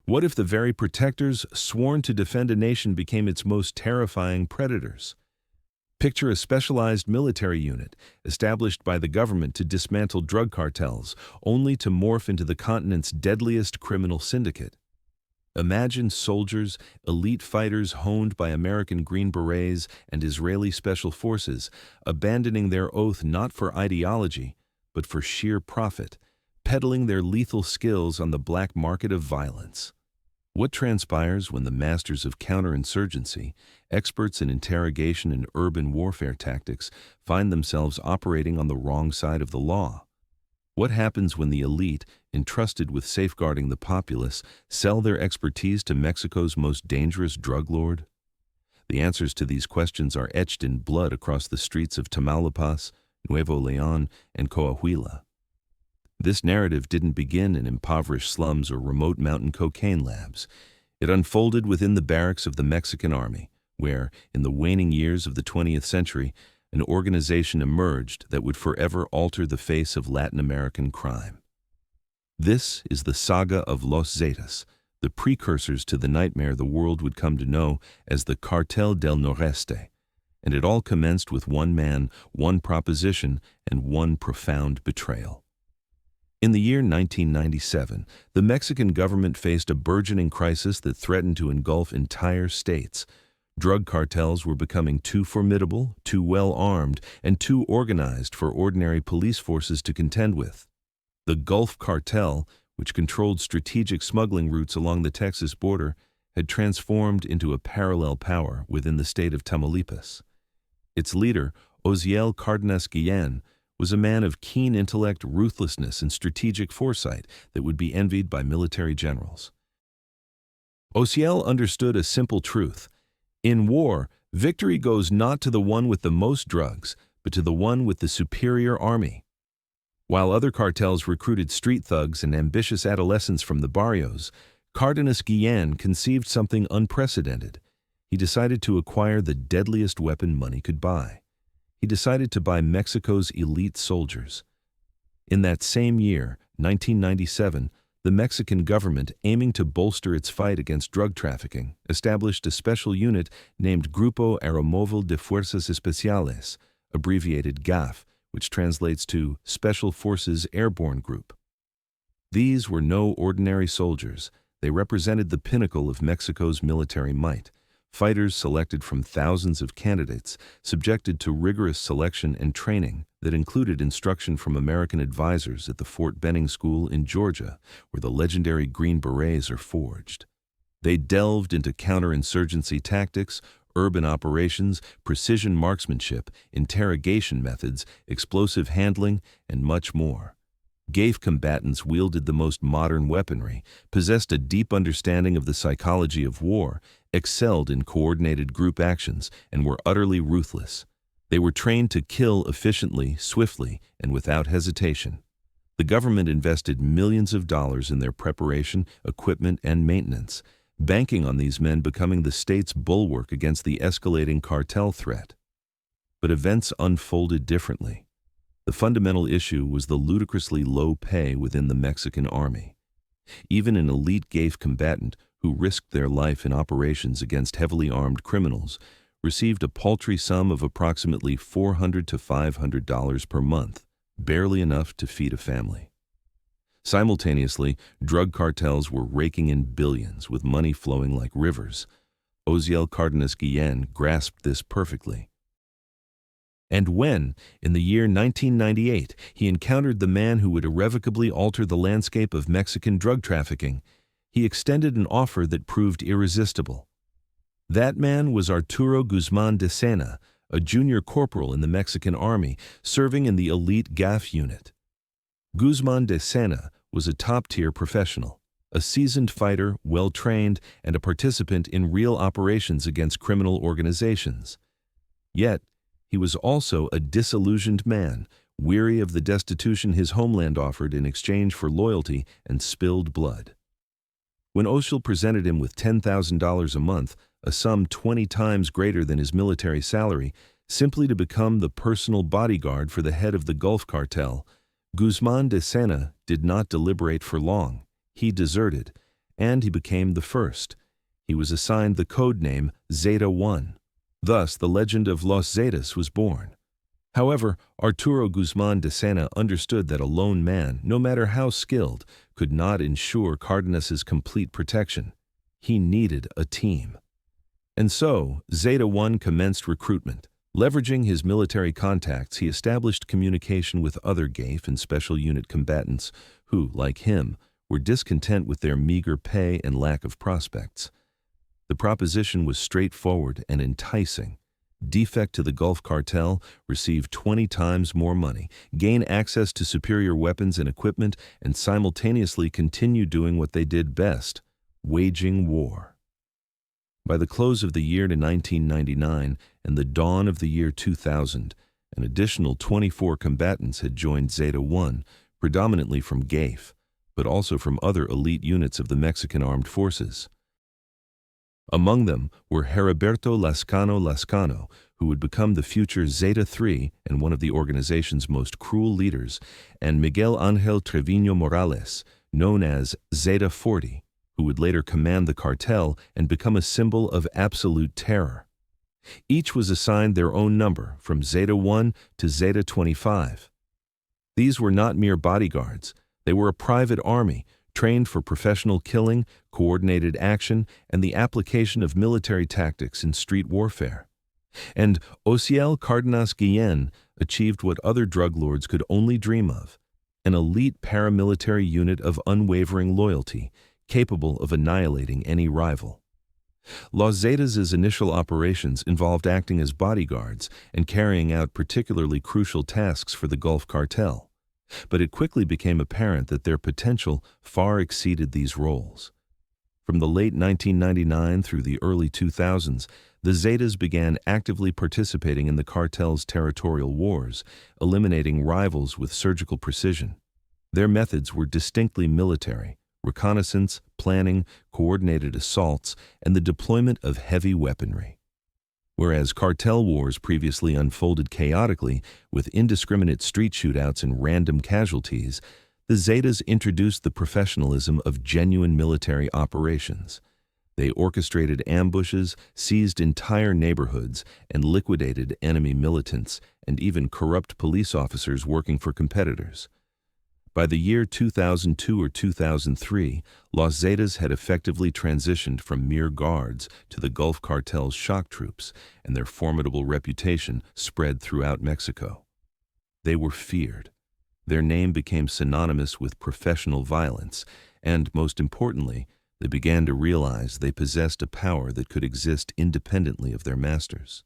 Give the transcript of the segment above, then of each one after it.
What if the very protectors sworn to defend a nation became its most terrifying predators? Picture a specialized military unit established by the government to dismantle drug cartels, only to morph into the continent's deadliest criminal syndicate. Imagine soldiers, elite fighters honed by American Green Berets and Israeli Special Forces, abandoning their oath not for ideology, but for sheer profit, peddling their lethal skills on the black market of violence. What transpires when the masters of counter-insurgency, experts in interrogation and urban warfare tactics, find themselves operating on the wrong side of the law? What happens when the elite, entrusted with safeguarding the populace, sell their expertise to Mexico's most dangerous drug lord? The answers to these questions are etched in blood across the streets of Tamaulipas, Nuevo León, and Coahuila. This narrative didn't begin in impoverished slums or remote mountain cocaine labs. It unfolded within the barracks of the Mexican army, where, in the waning years of the 20th century, an organization emerged that would forever alter the face of Latin American crime. This is the saga of Los Zetas, the precursors to the nightmare the world would come to know as the Cartel del Noreste, and it all commenced with one man, one proposition, and one profound betrayal. In the year 1997, the Mexican government faced a burgeoning crisis that threatened to engulf entire states. Drug cartels were becoming too formidable, too well-armed, and too organized for ordinary police forces to contend with. The Gulf Cartel, which controlled strategic smuggling routes along the Texas border, had transformed into a parallel power within the state of Tamaulipas. Its leader, Osiel Cárdenas Guillén, was a man of keen intellect, ruthlessness, and strategic foresight that would be envied by military generals. Osiel understood a simple truth. In war, victory goes not to the one with the most drugs, but to the one with the superior army. While other cartels recruited street thugs and ambitious adolescents from the barrios, Cárdenas Guillén conceived something unprecedented. He decided to acquire the deadliest weapon money could buy. He decided to buy Mexico's elite soldiers. In that same year, 1997, the Mexican government, aiming to bolster its fight against drug trafficking, established a special unit named Grupo Aeromóvil de Fuerzas Especiales, abbreviated GAFE, which translates to Special Forces Airborne Group. These were no ordinary soldiers. They represented the pinnacle of Mexico's military might. Fighters selected from thousands of candidates, subjected to rigorous selection and training that included instruction from American advisors at the Fort Benning School in Georgia, where the legendary Green Berets are forged. They delved into counterinsurgency tactics, urban operations, precision marksmanship, interrogation methods, explosive handling, and much more. GAFE combatants wielded the most modern weaponry, possessed a deep understanding of the psychology of war, excelled in coordinated group actions, and were utterly ruthless. They were trained to kill efficiently, swiftly, and without hesitation. The government invested millions of dollars in their preparation, equipment, and maintenance, banking on these men becoming the state's bulwark against the escalating cartel threat. But events unfolded differently. The fundamental issue was the ludicrously low pay within the Mexican army. Even an elite GAFE combatant who risked their life in operations against heavily armed criminals received a paltry sum of approximately $400 to $500 per month, barely enough to feed a family. Simultaneously, drug cartels were raking in billions, with money flowing like rivers. Osiel Cárdenas Guillén grasped this perfectly. And when, in the year 1998, he encountered the man who would irrevocably alter the landscape of Mexican drug trafficking, he extended an offer that proved irresistible. That man was Arturo Guzmán Decena, a junior corporal in the Mexican army, serving in the elite GAFE unit. Guzmán Decena was a top-tier professional, a seasoned fighter, well-trained, and a participant in real operations against criminal organizations. Yet, he was also a disillusioned man, weary of the destitution his homeland offered in exchange for loyalty and spilled blood. When Osiel presented him with $10,000 a month, a sum 20 times greater than his military salary, simply to become the personal bodyguard for the head of the Gulf Cartel, Guzmán Decena did not deliberate for long. He deserted, and he became the first. He was assigned the code name Zeta-1. Thus, the legend of Los Zetas was born. However, Arturo Guzmán Decena understood that a lone man, no matter how skilled, could not ensure Cárdenas's complete protection. He needed a team. And so, Zeta-1 commenced recruitment. Leveraging his military contacts, he established communication with other GAFE and special unit combatants who, like him, were discontent with their meager pay and lack of prospects. The proposition was straightforward and enticing. Defect to the Gulf Cartel, receive 20 times more money, gain access to superior weapons and equipment, and simultaneously continue doing what they did best, waging war. By the close of the year to 1999 and the dawn of the year 2000, an additional 24 combatants had joined Zeta-1, predominantly from GAFE, but also from other elite units of the Mexican Armed Forces. Among them were Heriberto Lascano, who would become the future Zeta-3 and one of the organization's most cruel leaders, and Miguel Ángel Treviño Morales, known as Zeta-40, who would later command the cartel and become a symbol of absolute terror. Each was assigned their own number, from Zeta-1 to Zeta-25. These were not mere bodyguards. They were a private army, trained for professional killing, coordinated action, and the application of military tactics in street warfare. And Osiel Cárdenas Guillén achieved what other drug lords could only dream of, an elite paramilitary unit of unwavering loyalty, capable of annihilating any rival. Los Zetas' initial operations involved acting as bodyguards and carrying out particularly crucial tasks for the Gulf Cartel. But it quickly became apparent that their potential far exceeded these roles. From the late 1999 through the early 2000s, the Zetas began actively participating in the cartel's territorial wars, eliminating rivals with surgical precision. Their methods were distinctly military: reconnaissance, planning, coordinated assaults, and the deployment of heavy weaponry. Whereas cartel wars previously unfolded chaotically, with indiscriminate street shootouts and random casualties, the Zetas introduced the professionalism of genuine military operations. They orchestrated ambushes, seized entire neighborhoods, and liquidated enemy militants and even corrupt police officers working for competitors. By the year 2002 or 2003, Los Zetas had effectively transitioned from mere guards to the Gulf Cartel's shock troops, and their formidable reputation spread throughout Mexico. They were feared. Their name became synonymous with professional violence, and, most importantly, they began to realize they possessed a power that could exist independently of their masters.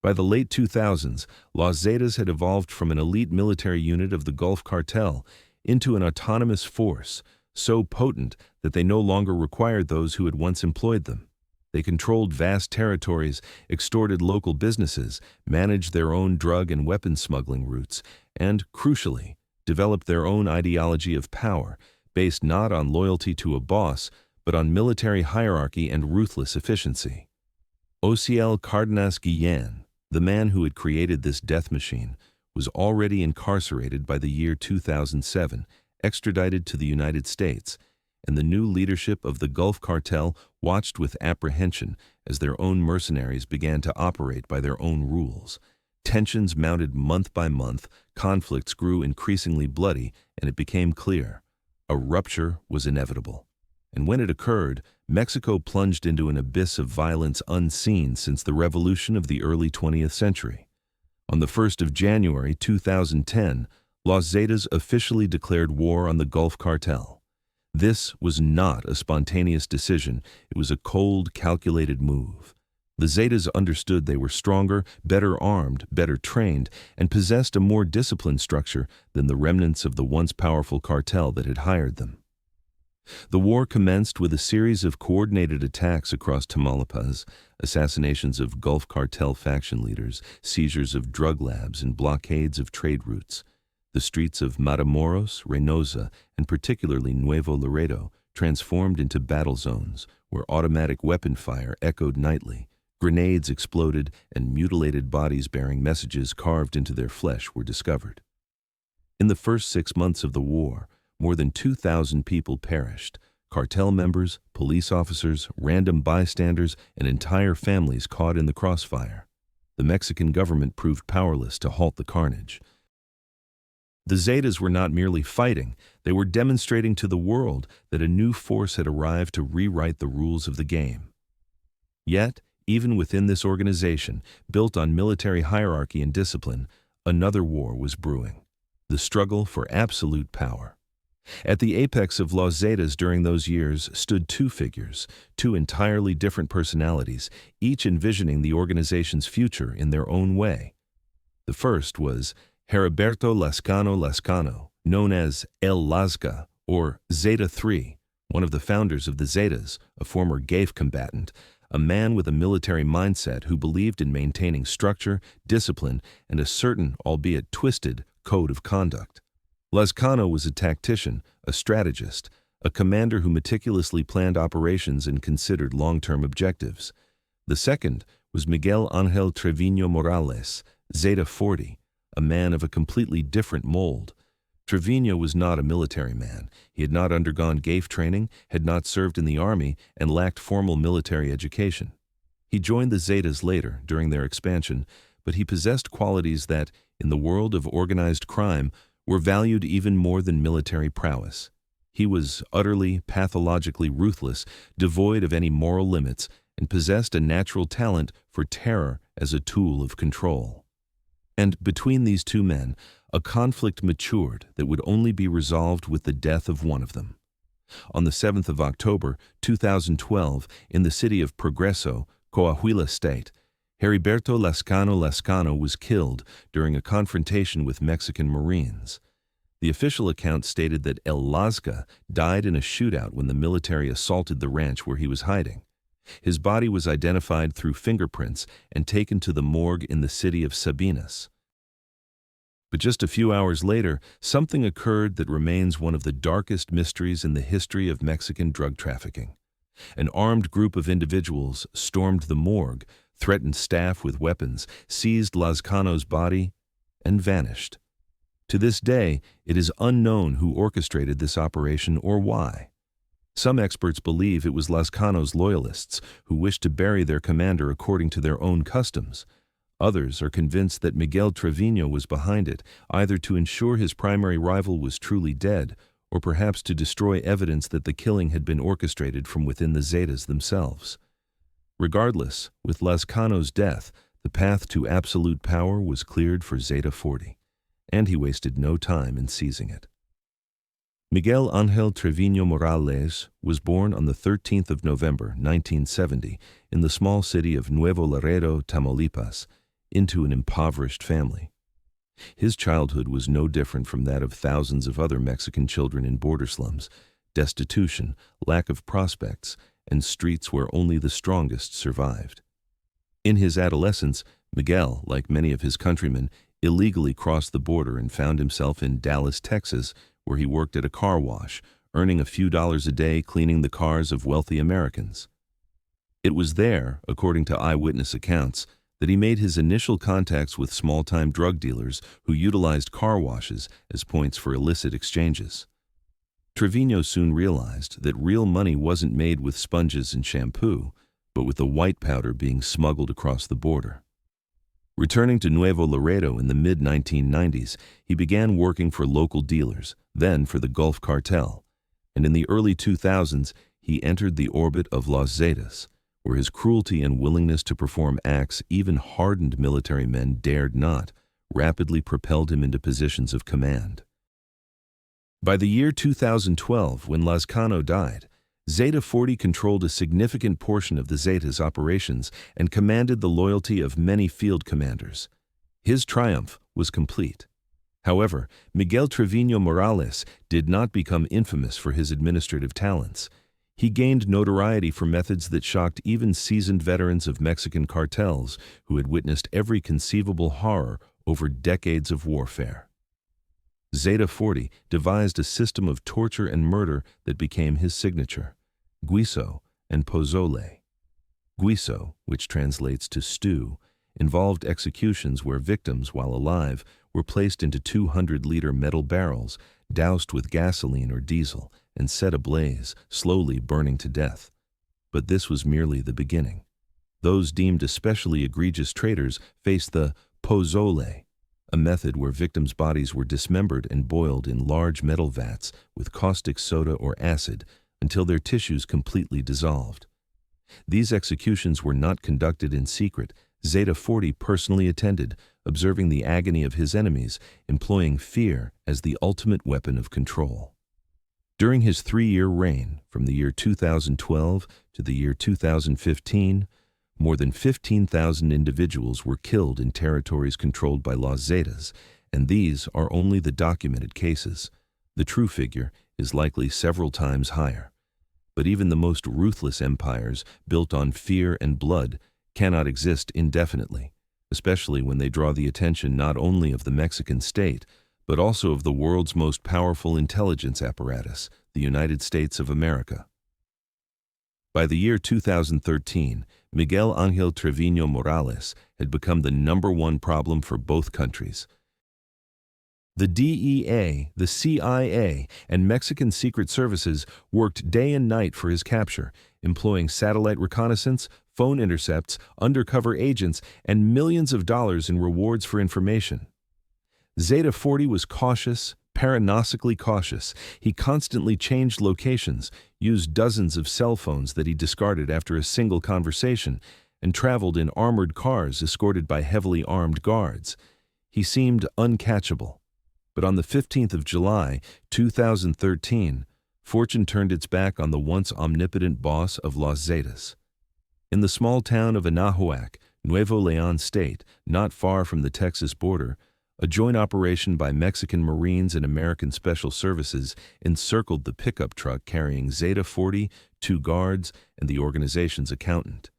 By the late 2000s, Los Zetas had evolved from an elite military unit of the Gulf Cartel into an autonomous force, so potent that they no longer required those who had once employed them. They controlled vast territories, extorted local businesses, managed their own drug and weapon smuggling routes, and, crucially, developed their own ideology of power, based not on loyalty to a boss, but on military hierarchy and ruthless efficiency. Osiel Cárdenas Guillén, the man who had created this death machine, was already incarcerated by the year 2007, extradited to the United States, and the new leadership of the Gulf Cartel watched with apprehension as their own mercenaries began to operate by their own rules. Tensions mounted month by month, conflicts grew increasingly bloody, and it became clear: a rupture was inevitable. And when it occurred, Mexico plunged into an abyss of violence unseen since the revolution of the early 20th century. On the 1st of January 2010, Los Zetas officially declared war on the Gulf Cartel. This was not a spontaneous decision. It was a cold, calculated move. The Zetas understood they were stronger, better armed, better trained, and possessed a more disciplined structure than the remnants of the once powerful cartel that had hired them. The war commenced with a series of coordinated attacks across Tamaulipas, assassinations of Gulf Cartel faction leaders, seizures of drug labs, and blockades of trade routes. The streets of Matamoros, Reynosa, and particularly Nuevo Laredo transformed into battle zones where automatic weapon fire echoed nightly, grenades exploded, and mutilated bodies bearing messages carved into their flesh were discovered. In the first 6 months of the war, more than 2,000 people perished, cartel members, police officers, random bystanders, and entire families caught in the crossfire. The Mexican government proved powerless to halt the carnage. The Zetas were not merely fighting, they were demonstrating to the world that a new force had arrived to rewrite the rules of the game. Yet, even within this organization, built on military hierarchy and discipline, another war was brewing: the struggle for absolute power. At the apex of Los Zetas during those years stood two figures, two entirely different personalities, each envisioning the organization's future in their own way. The first was Heriberto Lascano, known as El Lasca, or Zeta-3, one of the founders of the Zetas, a former GAFE combatant, a man with a military mindset who believed in maintaining structure, discipline, and a certain, albeit twisted, code of conduct. Lascano was a tactician, a strategist, a commander who meticulously planned operations and considered long-term objectives. The second was Miguel Ángel Treviño Morales, Zeta-40, a man of a completely different mold. Treviño was not a military man. He had not undergone GAFE training, had not served in the army, and lacked formal military education. He joined the Zetas later, during their expansion, but he possessed qualities that, in the world of organized crime, were valued even more than military prowess. He was utterly, pathologically ruthless, devoid of any moral limits, and possessed a natural talent for terror as a tool of control. And between these two men, a conflict matured that would only be resolved with the death of one of them. On the 7th of October, 2012, in the city of Progreso, Coahuila State, Heriberto Lascano was killed during a confrontation with Mexican Marines. The official account stated that El Lasca died in a shootout when the military assaulted the ranch where he was hiding. His body was identified through fingerprints and taken to the morgue in the city of Sabinas. But just a few hours later, something occurred that remains one of the darkest mysteries in the history of Mexican drug trafficking. An armed group of individuals stormed the morgue, threatened staff with weapons, seized Lascano's body, and vanished. To this day, it is unknown who orchestrated this operation or why. Some experts believe it was Lascano's loyalists who wished to bury their commander according to their own customs. Others are convinced that Miguel Treviño was behind it, either to ensure his primary rival was truly dead, or perhaps to destroy evidence that the killing had been orchestrated from within the Zetas themselves. Regardless, with Lascano's death, the path to absolute power was cleared for Zeta-40, and he wasted no time in seizing it. Miguel Ángel Treviño Morales was born on the 13th of November, 1970, in the small city of Nuevo Laredo, Tamaulipas, into an impoverished family. His childhood was no different from that of thousands of other Mexican children in border slums: destitution, lack of prospects, and streets where only the strongest survived. In his adolescence, Miguel, like many of his countrymen, illegally crossed the border and found himself in Dallas, Texas, where he worked at a car wash, earning a few dollars a day cleaning the cars of wealthy Americans. It was there, according to eyewitness accounts, that he made his initial contacts with small-time drug dealers who utilized car washes as points for illicit exchanges. Treviño soon realized that real money wasn't made with sponges and shampoo, but with the white powder being smuggled across the border. Returning to Nuevo Laredo in the mid-1990s, he began working for local dealers, then for the Gulf Cartel, and in the early 2000s, he entered the orbit of Los Zetas, where his cruelty and willingness to perform acts even hardened military men dared not, rapidly propelled him into positions of command. By the year 2012, when Lascano died, Zeta-40 controlled a significant portion of the Zetas' operations and commanded the loyalty of many field commanders. His triumph was complete. However, Miguel Treviño Morales did not become infamous for his administrative talents. He gained notoriety for methods that shocked even seasoned veterans of Mexican cartels who had witnessed every conceivable horror over decades of warfare. Zeta-40 devised a system of torture and murder that became his signature: guiso and pozole. Guiso, which translates to stew, involved executions where victims, while alive, were placed into 200-liter metal barrels, doused with gasoline or diesel, and set ablaze, slowly burning to death. But this was merely the beginning. Those deemed especially egregious traitors faced the pozole, a method where victims' bodies were dismembered and boiled in large metal vats with caustic soda or acid until their tissues completely dissolved. These executions were not conducted in secret. Z-40 personally attended, observing the agony of his enemies, employing fear as the ultimate weapon of control. During his 3-year reign, from the year 2012 to the year 2015, more than 15,000 individuals were killed in territories controlled by Los Zetas, and these are only the documented cases. The true figure is likely several times higher. But even the most ruthless empires, built on fear and blood, cannot exist indefinitely, especially when they draw the attention not only of the Mexican state, but also of the world's most powerful intelligence apparatus, the United States of America. By the year 2013, Miguel Ángel Treviño Morales had become the #1 problem for both countries. The DEA, the CIA, and Mexican Secret Services worked day and night for his capture, employing satellite reconnaissance, phone intercepts, undercover agents, and millions of dollars in rewards for information. Z-40 was cautious, paranoidically cautious. He constantly changed locations, used dozens of cell phones that he discarded after a single conversation, and traveled in armored cars escorted by heavily armed guards. He seemed uncatchable. But on the 15th of July, 2013, fortune turned its back on the once omnipotent boss of Los Zetas. In the small town of Anahuac, Nuevo León State, not far from the Texas border, a joint operation by Mexican Marines and American Special Services encircled the pickup truck carrying Z-40, 2 guards, and the organization's accountant.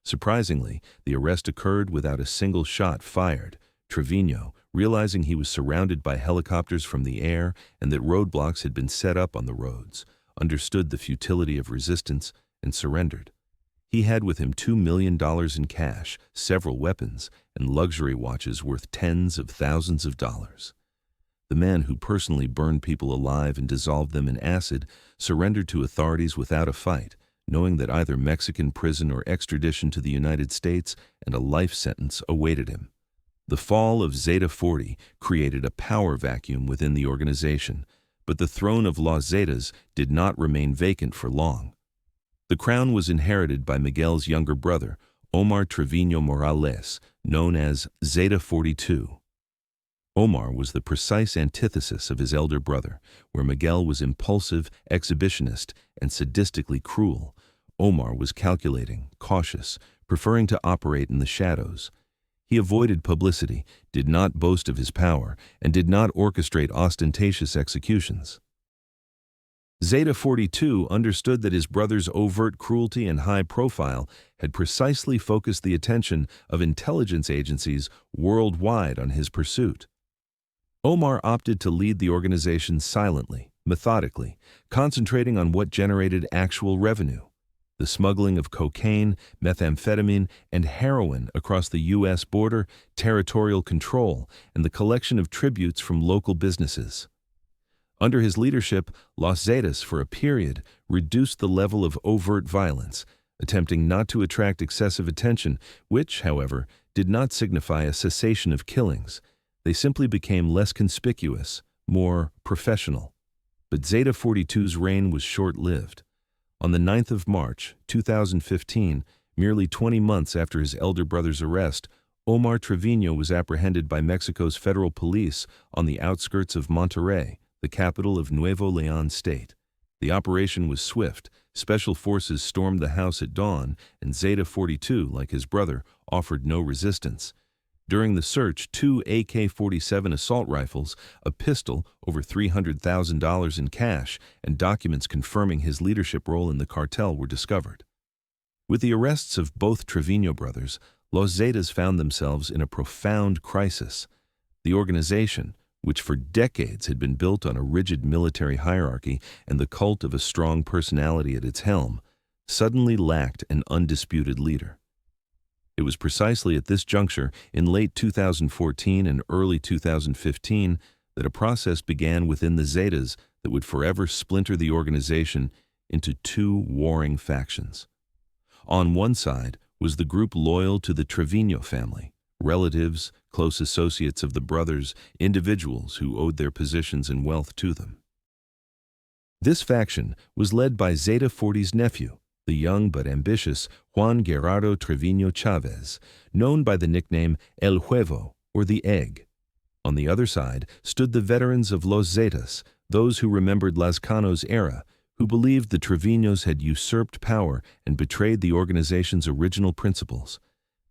Surprisingly, the arrest occurred without a single shot fired. Treviño, realizing he was surrounded by helicopters from the air and that roadblocks had been set up on the roads, understood the futility of resistance and surrendered. He had with him $2 million in cash, several weapons, and luxury watches worth tens of thousands of dollars. The man who personally burned people alive and dissolved them in acid surrendered to authorities without a fight, knowing that either Mexican prison or extradition to the United States and a life sentence awaited him. The fall of Z-40 created a power vacuum within the organization, but the throne of Los Zetas did not remain vacant for long. The crown was inherited by Miguel's younger brother, Omar Treviño Morales, known as Z-42. Omar was the precise antithesis of his elder brother, where Miguel was impulsive, exhibitionist, and sadistically cruel. Omar was calculating, cautious, preferring to operate in the shadows. He avoided publicity, did not boast of his power, and did not orchestrate ostentatious executions. Z-42 understood that his brother's overt cruelty and high profile had precisely focused the attention of intelligence agencies worldwide on his pursuit. Omar opted to lead the organization silently, methodically, concentrating on what generated actual revenue: the smuggling of cocaine, methamphetamine, and heroin across the U.S. border, territorial control, and the collection of tributes from local businesses. Under his leadership, Los Zetas, for a period, reduced the level of overt violence, attempting not to attract excessive attention, which, however, did not signify a cessation of killings. They simply became less conspicuous, more professional. But Z-42's reign was short-lived. On the 9th of March, 2015, merely 20 months after his elder brother's arrest, Omar Treviño was apprehended by Mexico's federal police on the outskirts of Monterrey, the capital of Nuevo León State. The operation was swift. Special forces stormed the house at dawn, and Z-42, like his brother, offered no resistance. During the search, 2 AK-47 assault rifles, a pistol, over $300,000 in cash, and documents confirming his leadership role in the cartel were discovered. With the arrests of both Treviño brothers, Los Zetas found themselves in a profound crisis. The organization, which for decades had been built on a rigid military hierarchy and the cult of a strong personality at its helm, suddenly lacked an undisputed leader. It was precisely at this juncture, in late 2014 and early 2015, that a process began within the Zetas that would forever splinter the organization into two warring factions. On one side was the group loyal to the TREVIÑO family, relatives, close associates of the brothers, individuals who owed their positions and wealth to them. This faction was led by Z-40's nephew, the young but ambitious Juan Gerardo Treviño Chavez, known by the nickname El Huevo, or the Egg. On the other side stood the veterans of Los Zetas, those who remembered Lazcano's era, who believed the Treviños had usurped power and betrayed the organization's original principles.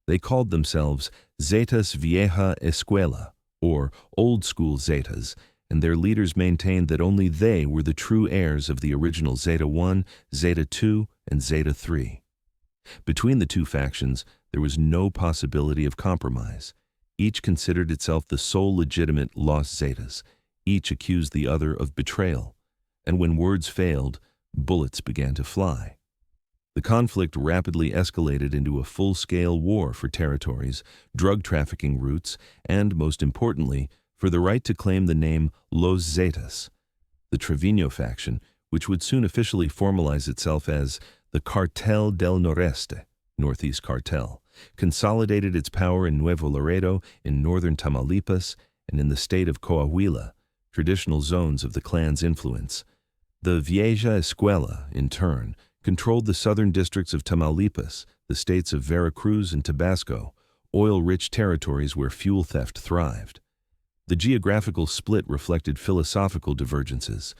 They called themselves Zetas Vieja Escuela, or Old School Zetas, and their leaders maintained that only they were the true heirs of the original Zeta-1, Zeta-2, and Zeta-3. Between the two factions, there was no possibility of compromise. Each considered itself the sole legitimate Los Zetas. Each accused the other of betrayal. And when words failed, bullets began to fly. The conflict rapidly escalated into a full-scale war for territories, drug trafficking routes, and, most importantly, for the right to claim the name Los Zetas. The TREVIÑO faction, which would soon officially formalize itself as the Cartel del Noreste, Northeast Cartel, consolidated its power in Nuevo Laredo, in northern Tamaulipas, and in the state of Coahuila, traditional zones of the clan's influence. The Vieja Escuela, in turn, controlled the southern districts of Tamaulipas, the states of Veracruz and Tabasco, oil-rich territories where fuel theft thrived. The geographical split reflected philosophical divergences.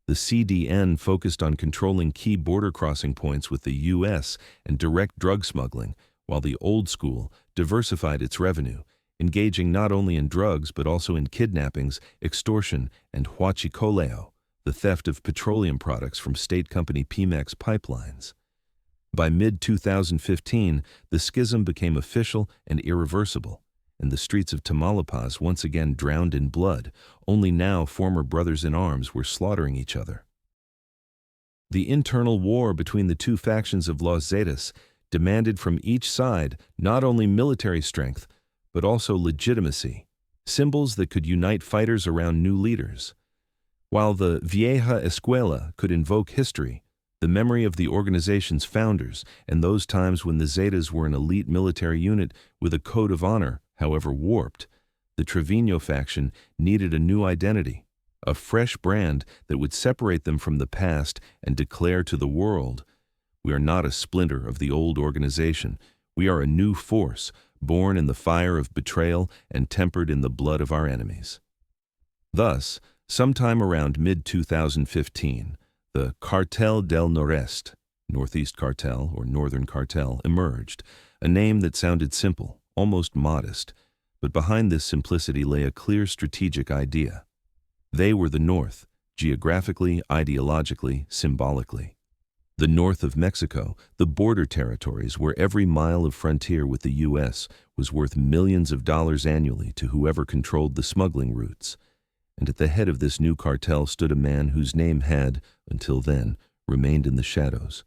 The CDN focused on controlling key border crossing points with the U.S. and direct drug smuggling, while the Old School diversified its revenue, engaging not only in drugs but also in kidnappings, extortion, and huachicoleo, the theft of petroleum products from state company Pemex pipelines. By mid-2015, the schism became official and irreversible, and the streets of Tamaulipas once again drowned in blood. Only now former brothers-in-arms were slaughtering each other. The internal war between the two factions of Los Zetas demanded from each side not only military strength, but also legitimacy, symbols that could unite fighters around new leaders. While the Vieja Escuela could invoke history, the memory of the organization's founders, and those times when the Zetas were an elite military unit with a code of honor, however warped, the TREVIñO faction needed a new identity, a fresh brand that would separate them from the past and declare to the world, "We are not a splinter of the old organization. We are a new force, born in the fire of betrayal and tempered in the blood of our enemies." Thus, sometime around mid-2015, the Cartel del Noreste, Northeast Cartel or Northern Cartel, emerged, a name that sounded simple, almost modest, but behind this simplicity lay a clear strategic idea. They were the North, geographically, ideologically, symbolically. The north of Mexico, the border territories where every mile of frontier with the U.S. was worth millions of dollars annually to whoever controlled the smuggling routes. And at the head of this new cartel stood a man whose name had, until then, remained in the shadows,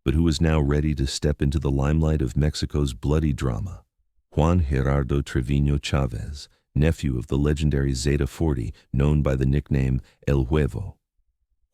but who was now ready to step into the limelight of Mexico's bloody drama. Juan Gerardo Treviño Chavez, nephew of the legendary Zeta-40, known by the nickname El Huevo.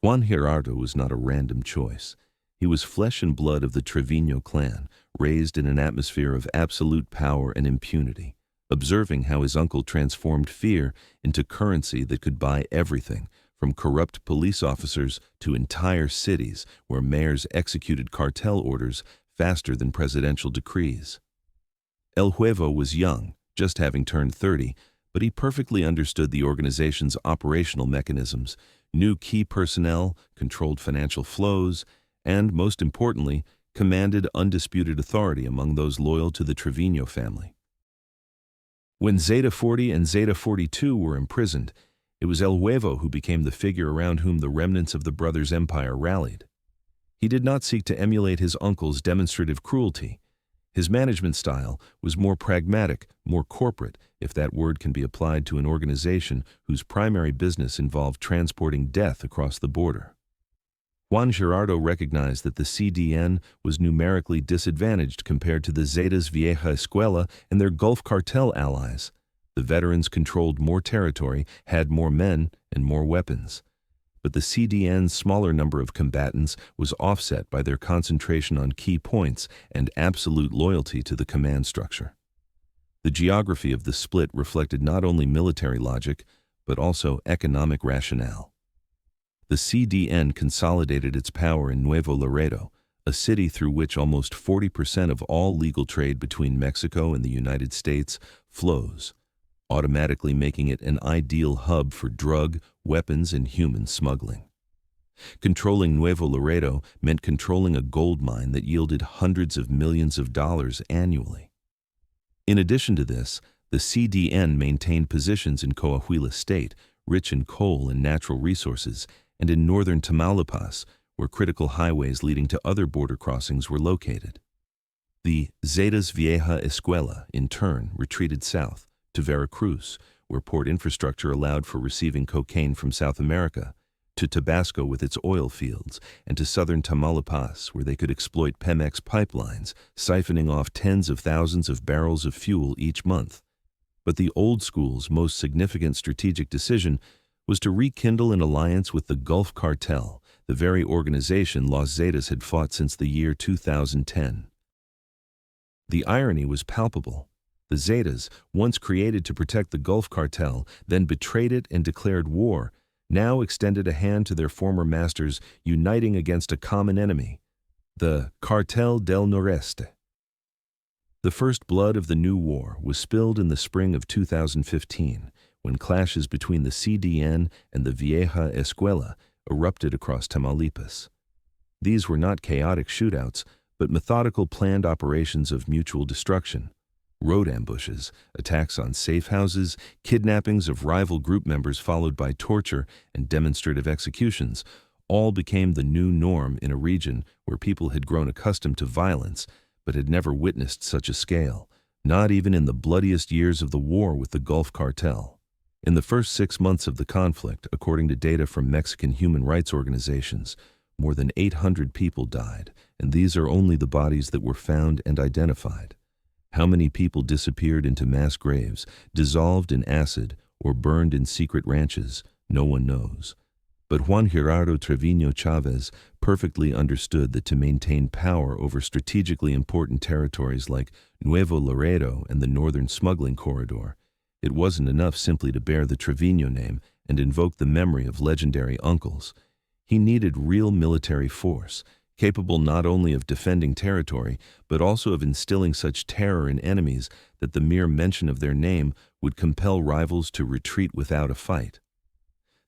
Juan Gerardo was not a random choice. He was flesh and blood of the Treviño clan, raised in an atmosphere of absolute power and impunity, observing how his uncle transformed fear into currency that could buy everything, from corrupt police officers to entire cities where mayors executed cartel orders faster than presidential decrees. El Huevo was young, just having turned 30, but he perfectly understood the organization's operational mechanisms, knew key personnel, controlled financial flows, and, most importantly, commanded undisputed authority among those loyal to the Treviño family. When Zeta-40 and Zeta-42 were imprisoned, it was El Huevo who became the figure around whom the remnants of the brothers' empire rallied. He did not seek to emulate his uncle's demonstrative cruelty. His management style was more pragmatic, more corporate, if that word can be applied to an organization whose primary business involved transporting death across the border. Juan Gerardo recognized that the CDN was numerically disadvantaged compared to the Zetas Vieja Escuela and their Gulf Cartel allies. The veterans controlled more territory, had more men, and more weapons. But the CDN's smaller number of combatants was offset by their concentration on key points and absolute loyalty to the command structure. The geography of the split reflected not only military logic, but also economic rationale. The CDN consolidated its power in Nuevo Laredo, a city through which almost 40% of all legal trade between Mexico and the United States flows, automatically making it an ideal hub for drug, weapons, and human smuggling. Controlling Nuevo Laredo meant controlling a gold mine that yielded hundreds of millions of dollars annually. In addition to this, the CDN maintained positions in Coahuila State, rich in coal and natural resources, and in northern Tamaulipas, where critical highways leading to other border crossings were located. The Zetas Vieja Escuela, in turn, retreated south to Veracruz, where port infrastructure allowed for receiving cocaine from South America, to Tabasco with its oil fields, and to southern Tamaulipas, where they could exploit Pemex pipelines, siphoning off tens of thousands of barrels of fuel each month. But the old school's most significant strategic decision was to rekindle an alliance with the Gulf Cartel, the very organization Los Zetas had fought since the year 2010. The irony was palpable. The Zetas, once created to protect the Gulf Cartel, then betrayed it and declared war, now extended a hand to their former masters, uniting against a common enemy, the Cartel del Noreste. The first blood of the new war was spilled in the spring of 2015, when clashes between the CDN and the Vieja Escuela erupted across Tamaulipas. These were not chaotic shootouts, but methodical planned operations of mutual destruction. Road ambushes, attacks on safe houses, kidnappings of rival group members followed by torture and demonstrative executions, all became the new norm in a region where people had grown accustomed to violence but had never witnessed such a scale, not even in the bloodiest years of the war with the Gulf Cartel. In the first 6 months of the conflict, according to data from Mexican human rights organizations, more than 800 people died, and these are only the bodies that were found and identified. How many people disappeared into mass graves, dissolved in acid, or burned in secret ranches, no one knows. But Juan Gerardo Treviño Chavez perfectly understood that to maintain power over strategically important territories like Nuevo Laredo and the northern smuggling corridor, it wasn't enough simply to bear the Treviño name and invoke the memory of legendary uncles. He needed real military force, capable not only of defending territory, but also of instilling such terror in enemies that the mere mention of their name would compel rivals to retreat without a fight.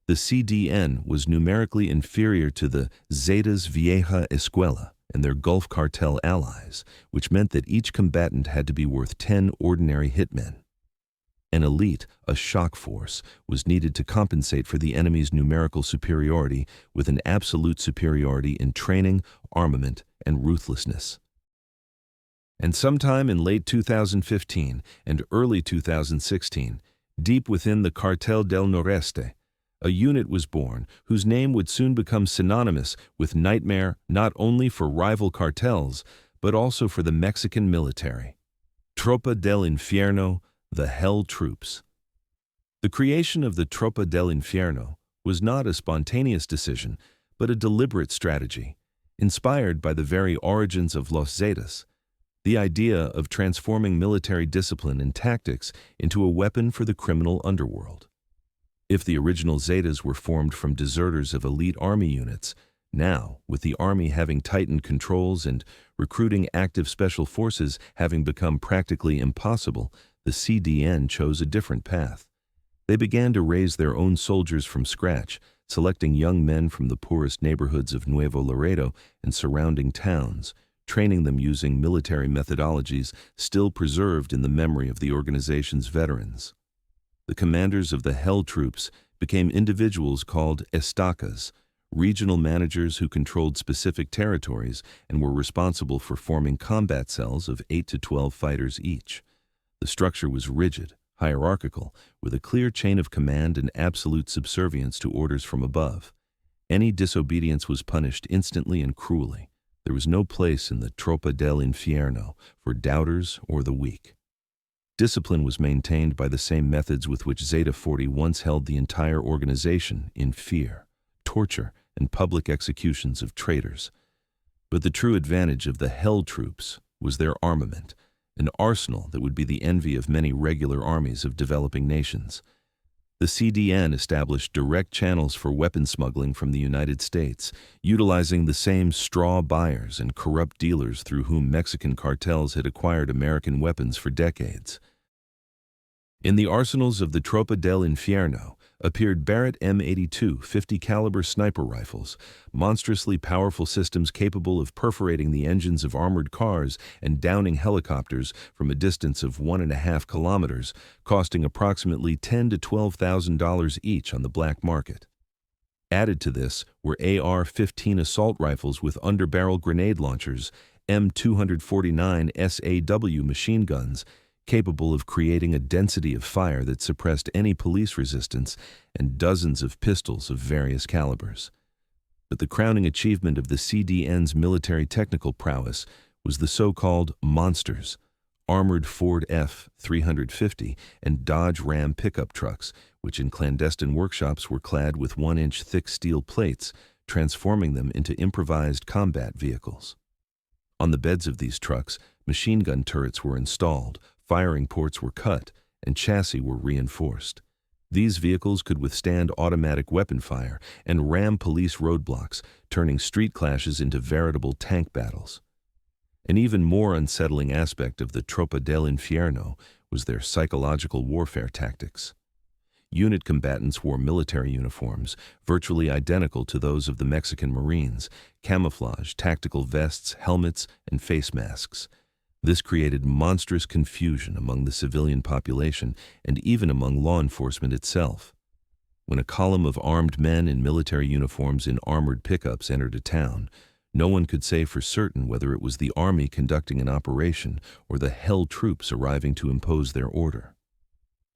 The CDN was numerically inferior to the Zetas Vieja Escuela and their Gulf Cartel allies, which meant that each combatant had to be worth 10 ordinary hitmen. An elite, a shock force, was needed to compensate for the enemy's numerical superiority with an absolute superiority in training, armament, and ruthlessness. And sometime in late 2015 and early 2016, deep within the Cartel del Noreste, a unit was born whose name would soon become synonymous with nightmare not only for rival cartels, but also for the Mexican military. Tropa del Infierno, the Hell Troops. The creation of the Tropa del Infierno was not a spontaneous decision, but a deliberate strategy, inspired by the very origins of Los Zetas, the idea of transforming military discipline and tactics into a weapon for the criminal underworld. If the original Zetas were formed from deserters of elite army units, now, with the army having tightened controls and recruiting active special forces having become practically impossible, the CDN chose a different path. They began to raise their own soldiers from scratch, selecting young men from the poorest neighborhoods of Nuevo Laredo and surrounding towns, training them using military methodologies still preserved in the memory of the organization's veterans. The commanders of the Hell Troops became individuals called estacas, regional managers who controlled specific territories and were responsible for forming combat cells of 8 to 12 fighters each. The structure was rigid, hierarchical, with a clear chain of command and absolute subservience to orders from above. Any disobedience was punished instantly and cruelly. There was no place in the Tropa del Infierno for doubters or the weak. Discipline was maintained by the same methods with which Z-40 once held the entire organization in fear, torture, and public executions of traitors. But the true advantage of the hell troops was their armament, an arsenal that would be the envy of many regular armies of developing nations. The CDN established direct channels for weapon smuggling from the United States, utilizing the same straw buyers and corrupt dealers through whom Mexican cartels had acquired American weapons for decades. In the arsenals of the Tropa del Infierno appeared Barrett M82 50-caliber sniper rifles, monstrously powerful systems capable of perforating the engines of armored cars and downing helicopters from a distance of 1.5 kilometers, costing approximately $10,000 to $12,000 each on the black market. Added to this were AR-15 assault rifles with underbarrel grenade launchers, M249 SAW machine guns, capable of creating a density of fire that suppressed any police resistance, and dozens of pistols of various calibers. But the crowning achievement of the CDN's military technical prowess was the so-called monsters, armored Ford F-350 and Dodge Ram pickup trucks, which in clandestine workshops were clad with 1-inch thick steel plates, transforming them into improvised combat vehicles. On the beds of these trucks, machine gun turrets were installed, firing ports were cut, and chassis were reinforced. These vehicles could withstand automatic weapon fire and ram police roadblocks, turning street clashes into veritable tank battles. An even more unsettling aspect of the Tropa del Infierno was their psychological warfare tactics. Unit combatants wore military uniforms, virtually identical to those of the Mexican Marines, camouflage, tactical vests, helmets, and face masks. This created monstrous confusion among the civilian population and even among law enforcement itself. When a column of armed men in military uniforms in armored pickups entered a town, no one could say for certain whether it was the army conducting an operation or the hell troops arriving to impose their order.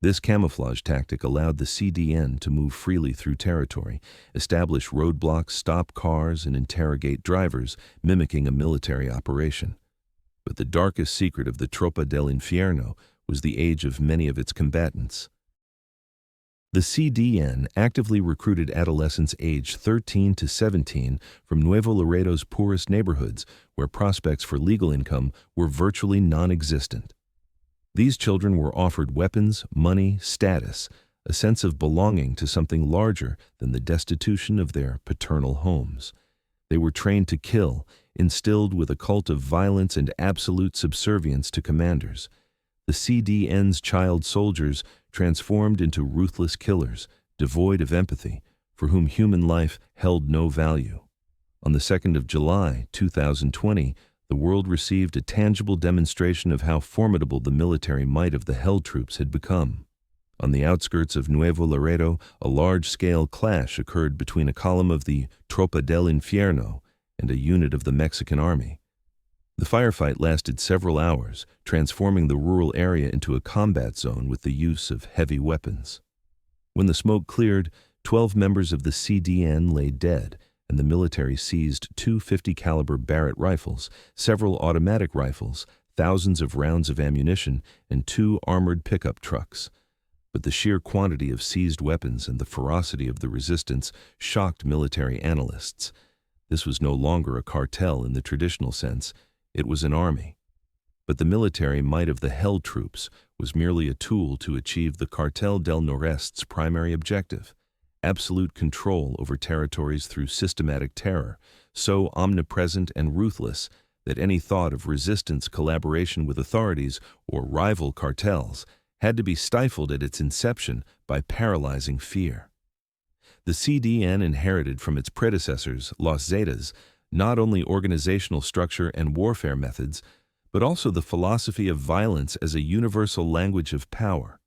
This camouflage tactic allowed the CDN to move freely through territory, establish roadblocks, stop cars, and interrogate drivers, mimicking a military operation. But the darkest secret of the Tropa del Infierno was the age of many of its combatants. The CDN actively recruited adolescents aged 13 to 17 from Nuevo Laredo's poorest neighborhoods, where prospects for legal income were virtually non-existent. These children were offered weapons, money, status, a sense of belonging to something larger than the destitution of their paternal homes. They were trained to kill, instilled with a cult of violence and absolute subservience to commanders. The CDN's child soldiers transformed into ruthless killers, devoid of empathy, for whom human life held no value. On the 2nd of July, 2020, the world received a tangible demonstration of how formidable the military might of the hell troops had become. On the outskirts of Nuevo Laredo, a large-scale clash occurred between a column of the Tropa del Infierno and a unit of the Mexican army. The firefight lasted several hours, transforming the rural area into a combat zone with the use of heavy weapons. When the smoke cleared, 12 members of the CDN lay dead, and the military seized 2 50-caliber Barrett rifles, several automatic rifles, thousands of rounds of ammunition, and 2 armored pickup trucks. But the sheer quantity of seized weapons and the ferocity of the resistance shocked military analysts. This was no longer a cartel in the traditional sense, it was an army. But the military might of the hell troops was merely a tool to achieve the Cartel del Noreste's primary objective: absolute control over territories through systematic terror, so omnipresent and ruthless that any thought of resistance, collaboration with authorities, or rival cartels had to be stifled at its inception by paralyzing fear. The CDN inherited from its predecessors, Los Zetas, not only organizational structure and warfare methods, but also the philosophy of violence as a universal language of power.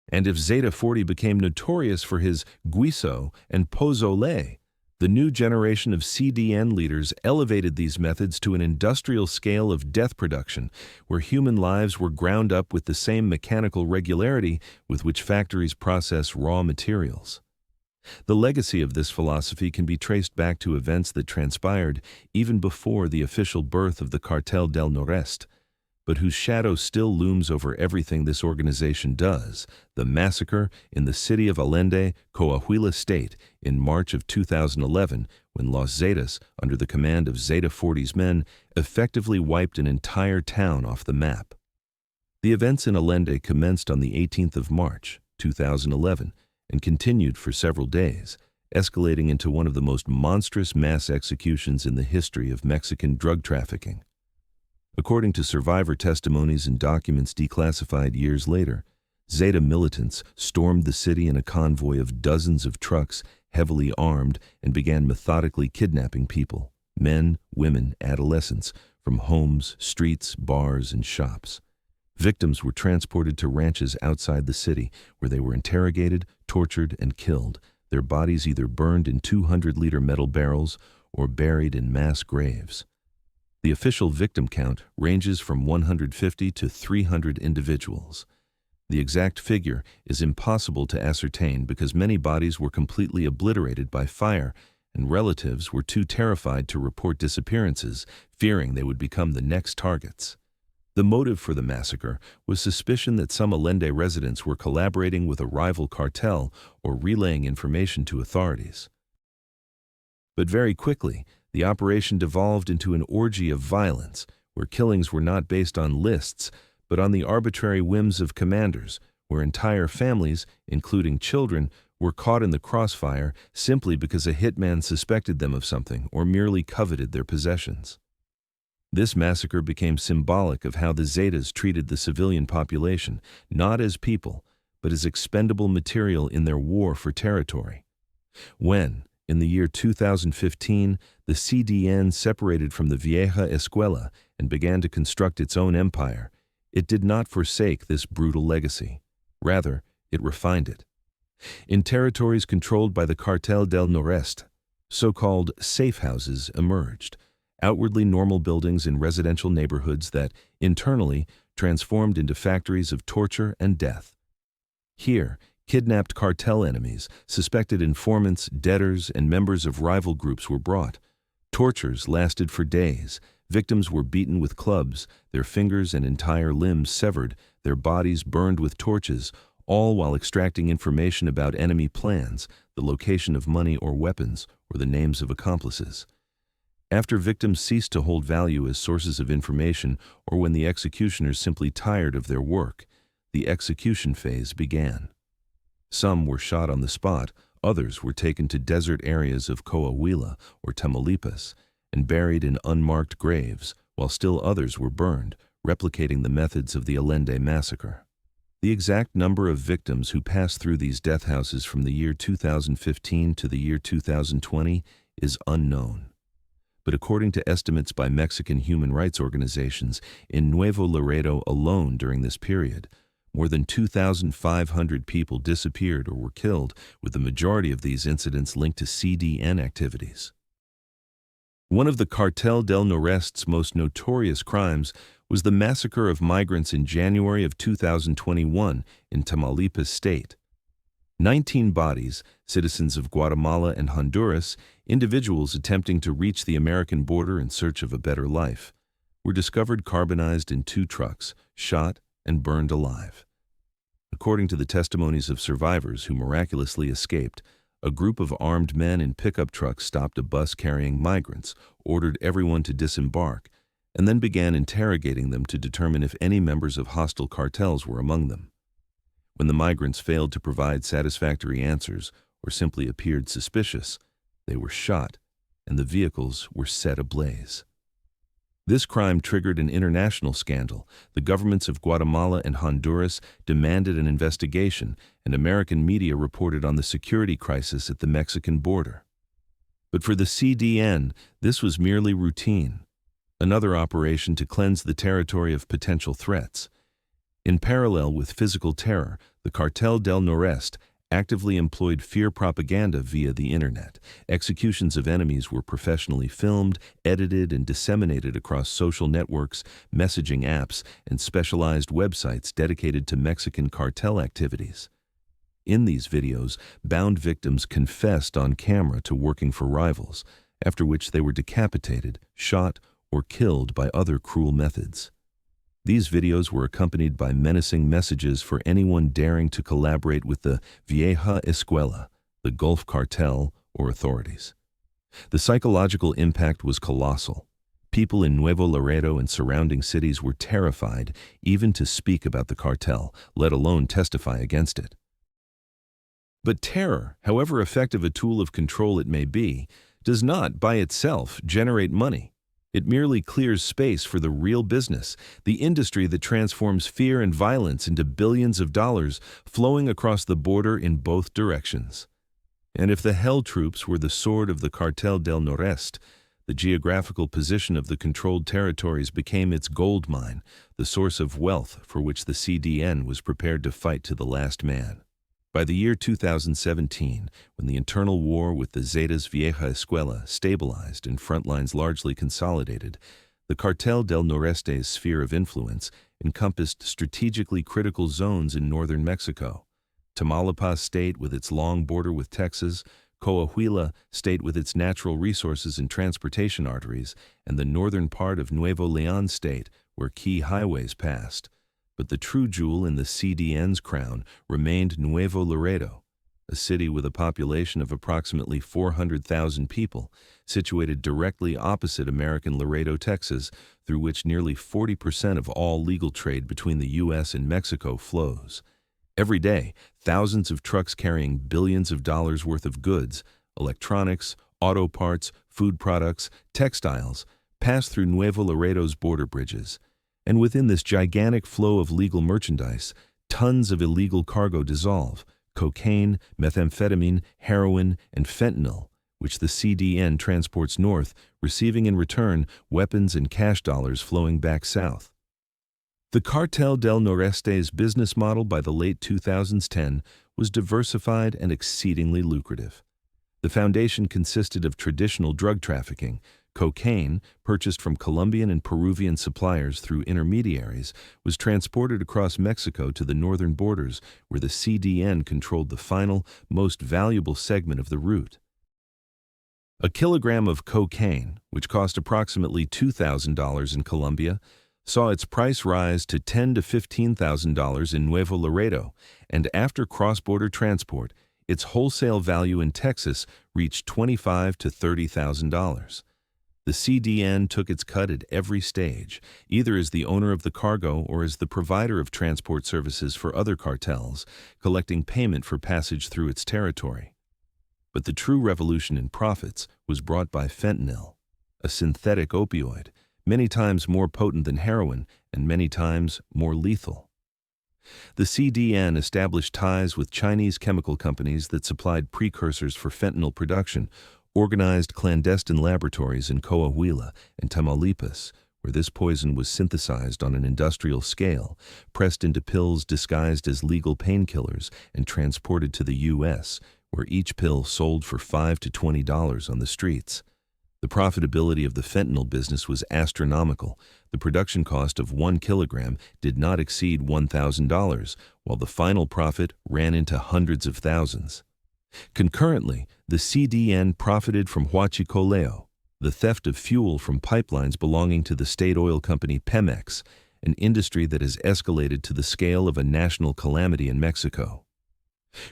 And if Z-40 became notorious for his guiso and pozole, the new generation of CDN leaders elevated these methods to an industrial scale of death production, where human lives were ground up with the same mechanical regularity with which factories process raw materials. The legacy of this philosophy can be traced back to events that transpired even before the official birth of the Cartel del Noreste. but whose shadow still looms over everything this organization does: the massacre in the city of Allende, Coahuila State, in March of 2011, when Los Zetas, under the command of Z-40's men, effectively wiped an entire town off the map. The events in Allende commenced on the 18th of March, 2011, and continued for several days, escalating into one of the most monstrous mass executions in the history of Mexican drug trafficking. According to survivor testimonies and documents declassified years later, Zeta militants stormed the city in a convoy of dozens of trucks, heavily armed, and began methodically kidnapping people, men, women, adolescents, from homes, streets, bars, and shops. Victims were transported to ranches outside the city, where they were interrogated, tortured, and killed, their bodies either burned in 200-liter metal barrels or buried in mass graves. The official victim count ranges from 150 to 300 individuals. The exact figure is impossible to ascertain because many bodies were completely obliterated by fire, and relatives were too terrified to report disappearances, fearing they would become the next targets. The motive for the massacre was suspicion that some Allende residents were collaborating with a rival cartel or relaying information to authorities. But very quickly, the operation devolved into an orgy of violence, where killings were not based on lists, but on the arbitrary whims of commanders, where entire families, including children, were caught in the crossfire simply because a hitman suspected them of something or merely coveted their possessions. This massacre became symbolic of how the Zetas treated the civilian population, not as people, but as expendable material in their war for territory. When, in the year 2015, the CDN separated from the Vieja Escuela and began to construct its own empire, it did not forsake this brutal legacy. Rather, it refined it. In territories controlled by the Cartel del Noreste, so-called safe houses emerged, outwardly normal buildings in residential neighborhoods that, internally, transformed into factories of torture and death. Here, kidnapped cartel enemies, suspected informants, debtors, and members of rival groups were brought. Tortures lasted for days. Victims were beaten with clubs, their fingers and entire limbs severed, their bodies burned with torches, all while extracting information about enemy plans, the location of money or weapons, or the names of accomplices. After victims ceased to hold value as sources of information, or when the executioners simply tired of their work, the execution phase began. Some were shot on the spot, others were taken to desert areas of Coahuila or Tamaulipas and buried in unmarked graves, while still others were burned, replicating the methods of the Allende massacre. The exact number of victims who passed through these death houses from the year 2015 to the year 2020 is unknown. But according to estimates by Mexican human rights organizations, in Nuevo Laredo alone during this period, more than 2,500 people disappeared or were killed, with the majority of these incidents linked to CDN activities. One of the Cartel del Noreste's most notorious crimes was the massacre of migrants in January of 2021 in Tamaulipas State. 19 bodies, citizens of Guatemala and Honduras, individuals attempting to reach the American border in search of a better life, were discovered carbonized in 2 trucks, shot and burned alive. According to the testimonies of survivors who miraculously escaped, a group of armed men in pickup trucks stopped a bus carrying migrants, ordered everyone to disembark, and then began interrogating them to determine if any members of hostile cartels were among them. When the migrants failed to provide satisfactory answers or simply appeared suspicious, they were shot, and the vehicles were set ablaze. This crime triggered an international scandal. The governments of Guatemala and Honduras demanded an investigation, and American media reported on the security crisis at the Mexican border. But for the CDN, this was merely routine, another operation to cleanse the territory of potential threats. In parallel with physical terror, the Cartel del Noreste actively employed fear propaganda via the internet. Executions of enemies were professionally filmed, edited, and disseminated across social networks, messaging apps, and specialized websites dedicated to Mexican cartel activities. In these videos, bound victims confessed on camera to working for rivals, after which they were decapitated, shot, or killed by other cruel methods. These videos were accompanied by menacing messages for anyone daring to collaborate with the Vieja Escuela, the Gulf Cartel, or authorities. The psychological impact was colossal. People in Nuevo Laredo and surrounding cities were terrified even to speak about the cartel, let alone testify against it. But terror, however effective a tool of control it may be, does not, by itself, generate money. It merely clears space for the real business, the industry that transforms fear and violence into billions of dollars flowing across the border in both directions. And if the Hell Troops were the sword of the Cartel del Noreste, the geographical position of the controlled territories became its gold mine, the source of wealth for which the CDN was prepared to fight to the last man. By the year 2017, when the internal war with the Zetas Vieja Escuela stabilized and front lines largely consolidated, the Cartel del Noreste's sphere of influence encompassed strategically critical zones in northern Mexico: Tamaulipas State with its long border with Texas, Coahuila State with its natural resources and transportation arteries, and the northern part of Nuevo León State, where key highways passed. But the true jewel in the CDN's crown remained Nuevo Laredo, a city with a population of approximately 400,000 people, situated directly opposite American Laredo, Texas, through which nearly 40% of all legal trade between the U.S. and Mexico flows. Every day, thousands of trucks carrying billions of dollars worth of goods, electronics, auto parts, food products, textiles, pass through Nuevo Laredo's border bridges. And within this gigantic flow of legal merchandise, tons of illegal cargo dissolve: cocaine, methamphetamine, heroin, and fentanyl, which the CDN transports north, receiving in return weapons and cash dollars flowing back south. The Cartel del Noreste's business model by the late 2010 was diversified and exceedingly lucrative. The foundation consisted of traditional drug trafficking. Cocaine, purchased from Colombian and Peruvian suppliers through intermediaries, was transported across Mexico to the northern borders, where the CDN controlled the final, most valuable segment of the route. A kilogram of cocaine, which cost approximately $2,000 in Colombia, saw its price rise to $10,000 to $15,000 in Nuevo Laredo, and after cross-border transport, its wholesale value in Texas reached $25,000 to $30,000. The CDN took its cut at every stage, either as the owner of the cargo or as the provider of transport services for other cartels, collecting payment for passage through its territory. But the true revolution in profits was brought by fentanyl, a synthetic opioid, many times more potent than heroin and many times more lethal. The CDN established ties with Chinese chemical companies that supplied precursors for fentanyl production, organized clandestine laboratories in Coahuila and Tamaulipas, where this poison was synthesized on an industrial scale, pressed into pills disguised as legal painkillers, and transported to the U.S., where each pill sold for $5 to $20 on the streets. The profitability of the fentanyl business was astronomical. The production cost of 1 kilogram did not exceed $1,000, while the final profit ran into hundreds of thousands. Concurrently, the CDN profited from huachicoleo, the theft of fuel from pipelines belonging to the state oil company Pemex, an industry that has escalated to the scale of a national calamity in Mexico.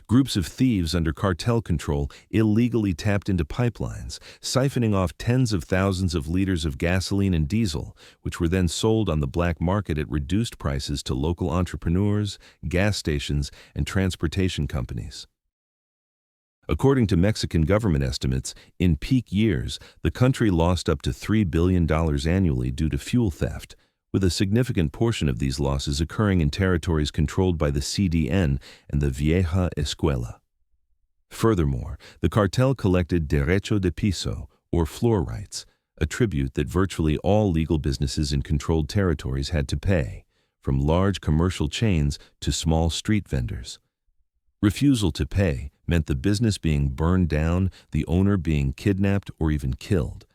Groups of thieves under cartel control illegally tapped into pipelines, siphoning off tens of thousands of liters of gasoline and diesel, which were then sold on the black market at reduced prices to local entrepreneurs, gas stations, and transportation companies. According to Mexican government estimates, in peak years, the country lost up to $3 billion annually due to fuel theft, with a significant portion of these losses occurring in territories controlled by the CDN and the Vieja Escuela. Furthermore, the cartel collected derecho de piso, or floor rights, a tribute that virtually all legal businesses in controlled territories had to pay, from large commercial chains to small street vendors. Refusal to pay meant the business being burned down, the owner being kidnapped or even killed.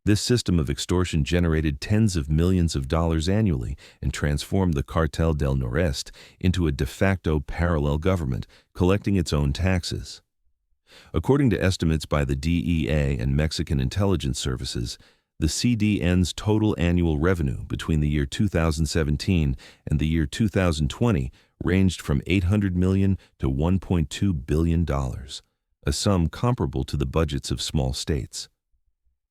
This system of extortion generated tens of millions of dollars annually and transformed the Cartel del Noreste into a de facto parallel government, collecting its own taxes. According to estimates by the DEA and Mexican intelligence services, The CDN's total annual revenue between the year 2017 and the year 2020 ranged from $800 million to $1.2 billion, a sum comparable to the budgets of small states.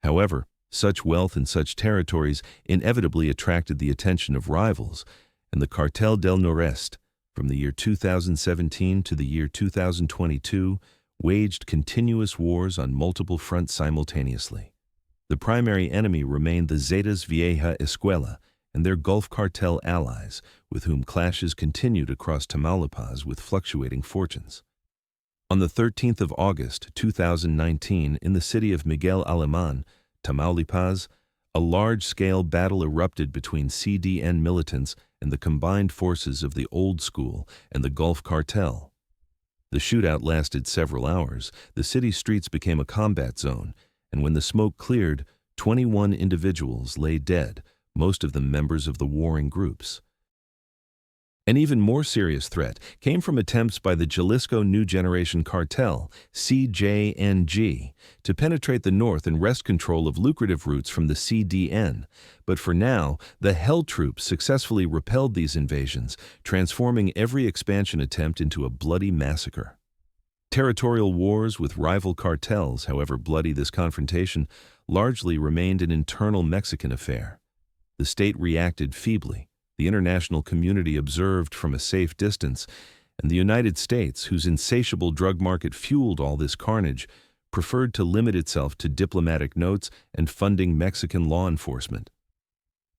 However, such wealth in such territories inevitably attracted the attention of rivals, and the Cartel del Noreste, from the year 2017 to the year 2022, waged continuous wars on multiple fronts simultaneously. The primary enemy remained the Zetas Vieja Escuela and their Gulf Cartel allies, with whom clashes continued across Tamaulipas with fluctuating fortunes. On the 13th of August 2019, in the city of Miguel Alemán, Tamaulipas, a large-scale battle erupted between CDN militants and the combined forces of the Old School and the Gulf Cartel. The shootout lasted several hours, the city streets became a combat zone, and when the smoke cleared, 21 individuals lay dead, most of them members of the warring groups. An even more serious threat came from attempts by the Jalisco New Generation Cartel, CJNG, to penetrate the north and wrest control of lucrative routes from the CDN. But for now, the Hell Troops successfully repelled these invasions, transforming every expansion attempt into a bloody massacre. Territorial wars with rival cartels, however bloody this confrontation, largely remained an internal Mexican affair. The state reacted feebly. The international community observed from a safe distance, and the United States, whose insatiable drug market fueled all this carnage, preferred to limit itself to diplomatic notes and funding Mexican law enforcement.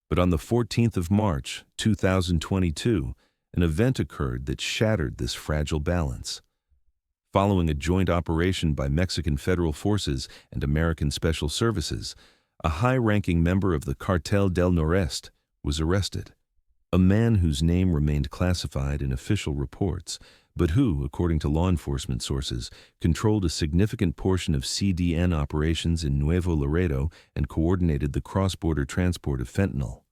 But on the 14th of March, 2022, an event occurred that shattered this fragile balance. Following a joint operation by Mexican federal forces and American special services, a high-ranking member of the Cartel del Noreste was arrested. A man whose name remained classified in official reports, but who, according to law enforcement sources, controlled a significant portion of CDN operations in Nuevo Laredo and coordinated the cross-border transport of fentanyl.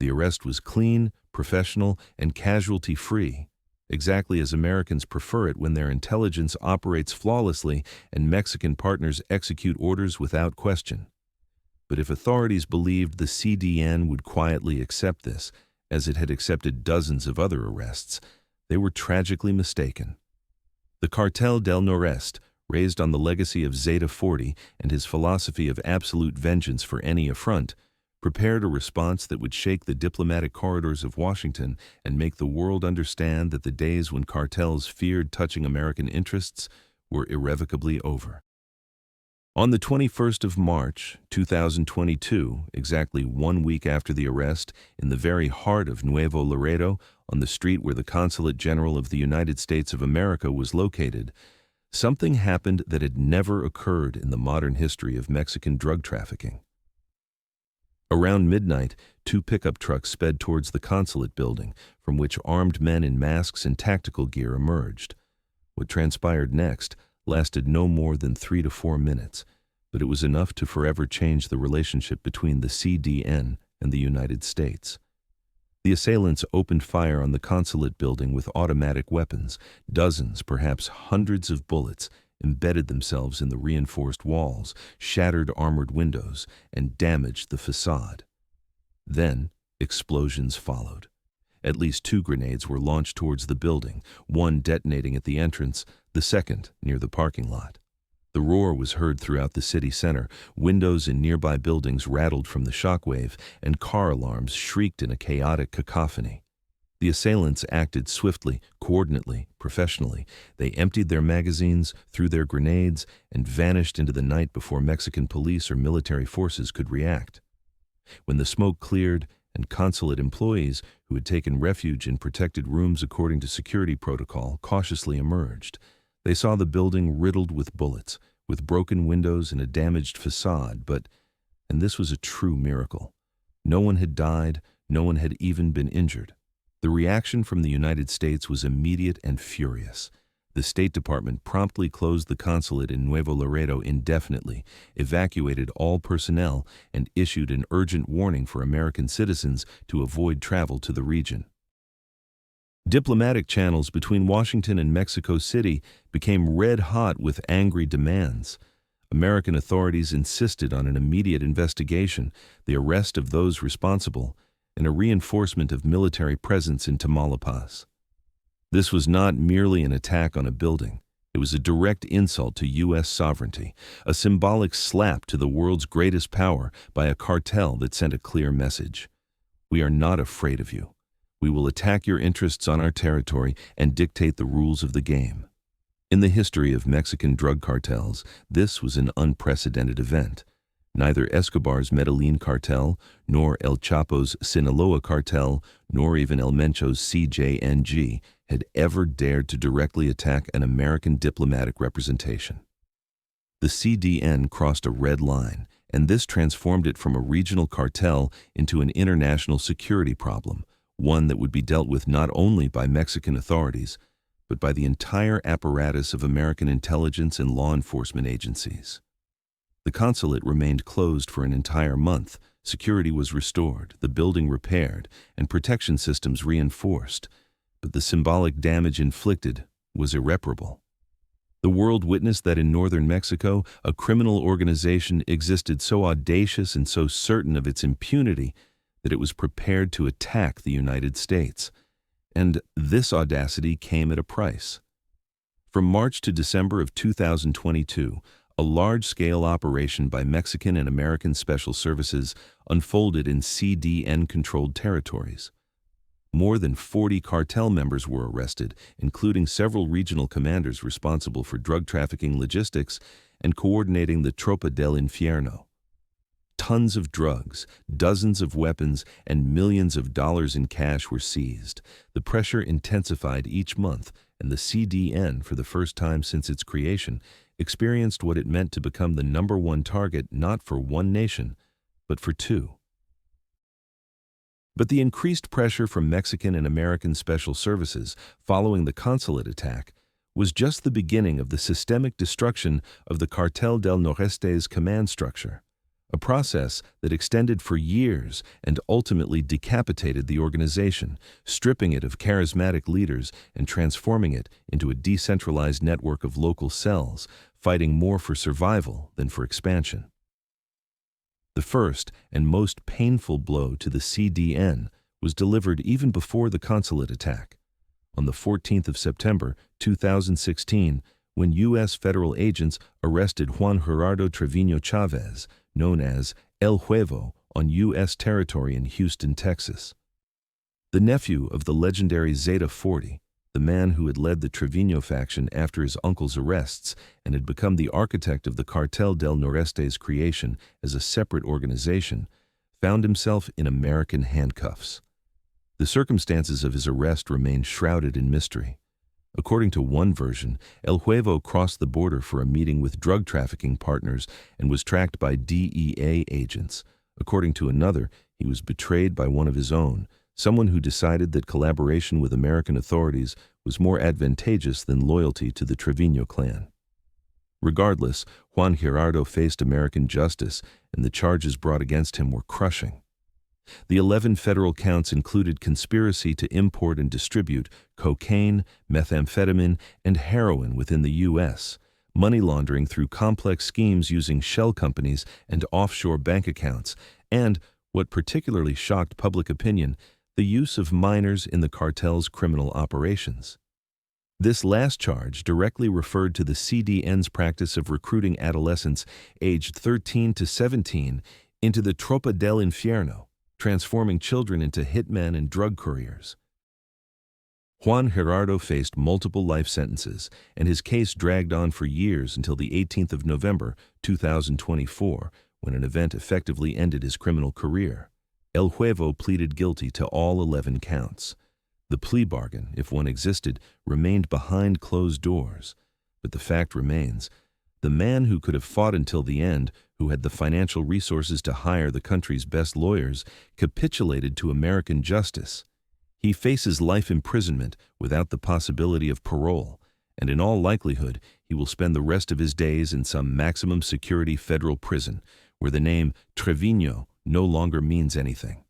The arrest was clean, professional, and casualty-free, exactly as Americans prefer it when their intelligence operates flawlessly and Mexican partners execute orders without question. But if authorities believed the CDN would quietly accept this, as it had accepted dozens of other arrests, they were tragically mistaken. The Cartel del Noreste, raised on the legacy of Z-40 and his philosophy of absolute vengeance for any affront, prepared a response that would shake the diplomatic corridors of Washington and make the world understand that the days when cartels feared touching American interests were irrevocably over. On the 21st of March, 2022, exactly 1 week after the arrest, in the very heart of Nuevo Laredo, on the street where the Consulate General of the United States of America was located, something happened that had never occurred in the modern history of Mexican drug trafficking. Around midnight, 2 pickup trucks sped towards the consulate building, from which armed men in masks and tactical gear emerged. What transpired next lasted no more than 3 to 4 minutes, but it was enough to forever change the relationship between the CDN and the United States. The assailants opened fire on the consulate building with automatic weapons. Dozens, perhaps hundreds of bullets embedded themselves in the reinforced walls, shattered armored windows, and damaged the facade. Then, explosions followed. At least 2 grenades were launched towards the building, one detonating at the entrance, the second near the parking lot. The roar was heard throughout the city center. Windows in nearby buildings rattled from the shockwave, and car alarms shrieked in a chaotic cacophony. The assailants acted swiftly, coordinately, professionally. They emptied their magazines, threw their grenades, and vanished into the night before Mexican police or military forces could react. When the smoke cleared, and consulate employees who had taken refuge in protected rooms according to security protocol cautiously emerged, they saw the building riddled with bullets, with broken windows and a damaged facade, but, and this was a true miracle, no one had died, no one had even been injured. The reaction from the United States was immediate and furious. The State Department promptly closed the consulate in Nuevo Laredo indefinitely, evacuated all personnel, and issued an urgent warning for American citizens to avoid travel to the region. Diplomatic channels between Washington and Mexico City became red-hot with angry demands. American authorities insisted on an immediate investigation, the arrest of those responsible, and a reinforcement of military presence in Tamaulipas. This was not merely an attack on a building. It was a direct insult to U.S. sovereignty, a symbolic slap to the world's greatest power by a cartel that sent a clear message. We are not afraid of you. We will attack your interests on our territory and dictate the rules of the game. In the history of Mexican drug cartels, this was an unprecedented event. Neither Escobar's Medellin cartel, nor El Chapo's Sinaloa cartel, nor even El Mencho's CJNG had ever dared to directly attack an American diplomatic representation. The CDN crossed a red line, and this transformed it from a regional cartel into an international security problem, one that would be dealt with not only by Mexican authorities, but by the entire apparatus of American intelligence and law enforcement agencies. The consulate remained closed for an entire month, security was restored, the building repaired, and protection systems reinforced, but the symbolic damage inflicted was irreparable. The world witnessed that in northern Mexico, a criminal organization existed so audacious and so certain of its impunity that it was prepared to attack the United States. And this audacity came at a price. From March to December of 2022, a large-scale operation by Mexican and American special services unfolded in CDN-controlled territories. More than 40 cartel members were arrested, including several regional commanders responsible for drug trafficking logistics and coordinating the Tropa del Infierno. Tons of drugs, dozens of weapons, and millions of dollars in cash were seized. The pressure intensified each month, and the CDN, for the first time since its creation, experienced what it meant to become the #1 target not for one nation, but for two. But the increased pressure from Mexican and American special services following the consulate attack was just the beginning of the systemic destruction of the Cartel del Noreste's command structure, a process that extended for years and ultimately decapitated the organization, stripping it of charismatic leaders and transforming it into a decentralized network of local cells, fighting more for survival than for expansion. The first and most painful blow to the CDN was delivered even before the consulate attack. On the 14th of September 2016, when U.S. federal agents arrested Juan Gerardo Treviño Chavez, known as El Huevo, on U.S. territory in Houston, Texas. The nephew of the legendary Z-40, the man who had led the Treviño faction after his uncle's arrests and had become the architect of the Cartel del Noreste's creation as a separate organization, found himself in American handcuffs. The circumstances of his arrest remained shrouded in mystery. According to one version, El Huevo crossed the border for a meeting with drug trafficking partners and was tracked by DEA agents. According to another, he was betrayed by one of his own, someone who decided that collaboration with American authorities was more advantageous than loyalty to the Treviño clan. Regardless, Juan Gerardo faced American justice, and the charges brought against him were crushing. The 11 federal counts included conspiracy to import and distribute cocaine, methamphetamine, and heroin within the U.S., money laundering through complex schemes using shell companies and offshore bank accounts, and, what particularly shocked public opinion, the use of minors in the cartel's criminal operations. This last charge directly referred to the CDN's practice of recruiting adolescents aged 13 to 17 into the Tropa del Infierno, transforming children into hitmen and drug couriers. Juan Gerardo faced multiple life sentences, and his case dragged on for years until the 18th of November 2024, when an event effectively ended his criminal career. El Huevo pleaded guilty to all 11 counts. The plea bargain, if one existed, remained behind closed doors. But the fact remains, the man who could have fought until the end, who had the financial resources to hire the country's best lawyers, capitulated to American justice. He faces life imprisonment without the possibility of parole, and in all likelihood, he will spend the rest of his days in some maximum security federal prison, where the name Treviño no longer means anything.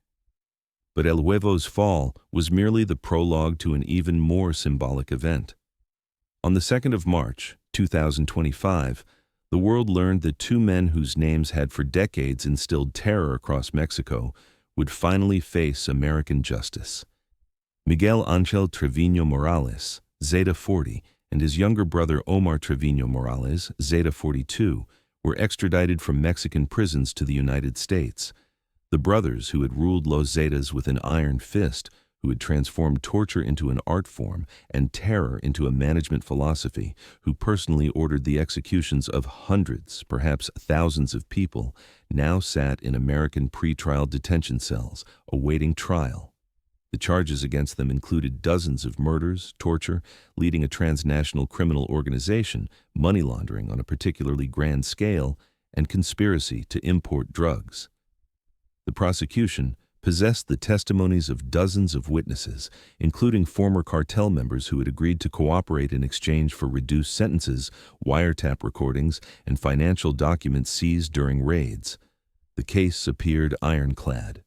But El Huevo's fall was merely the prologue to an even more symbolic event. On the 2nd of March, 2025, the world learned that two men whose names had for decades instilled terror across Mexico would finally face American justice. Miguel Ángel Treviño Morales, Z-40, and his younger brother Omar Treviño Morales, Z-42, were extradited from Mexican prisons to the United States. The brothers, who had ruled Los Zetas with an iron fist, who had transformed torture into an art form and terror into a management philosophy, who personally ordered the executions of hundreds, perhaps thousands of people, now sat in American pretrial detention cells, awaiting trial. The charges against them included dozens of murders, torture, leading a transnational criminal organization, money laundering on a particularly grand scale, and conspiracy to import drugs. The prosecution possessed the testimonies of dozens of witnesses, including former cartel members who had agreed to cooperate in exchange for reduced sentences, wiretap recordings, and financial documents seized during raids. The case appeared ironclad.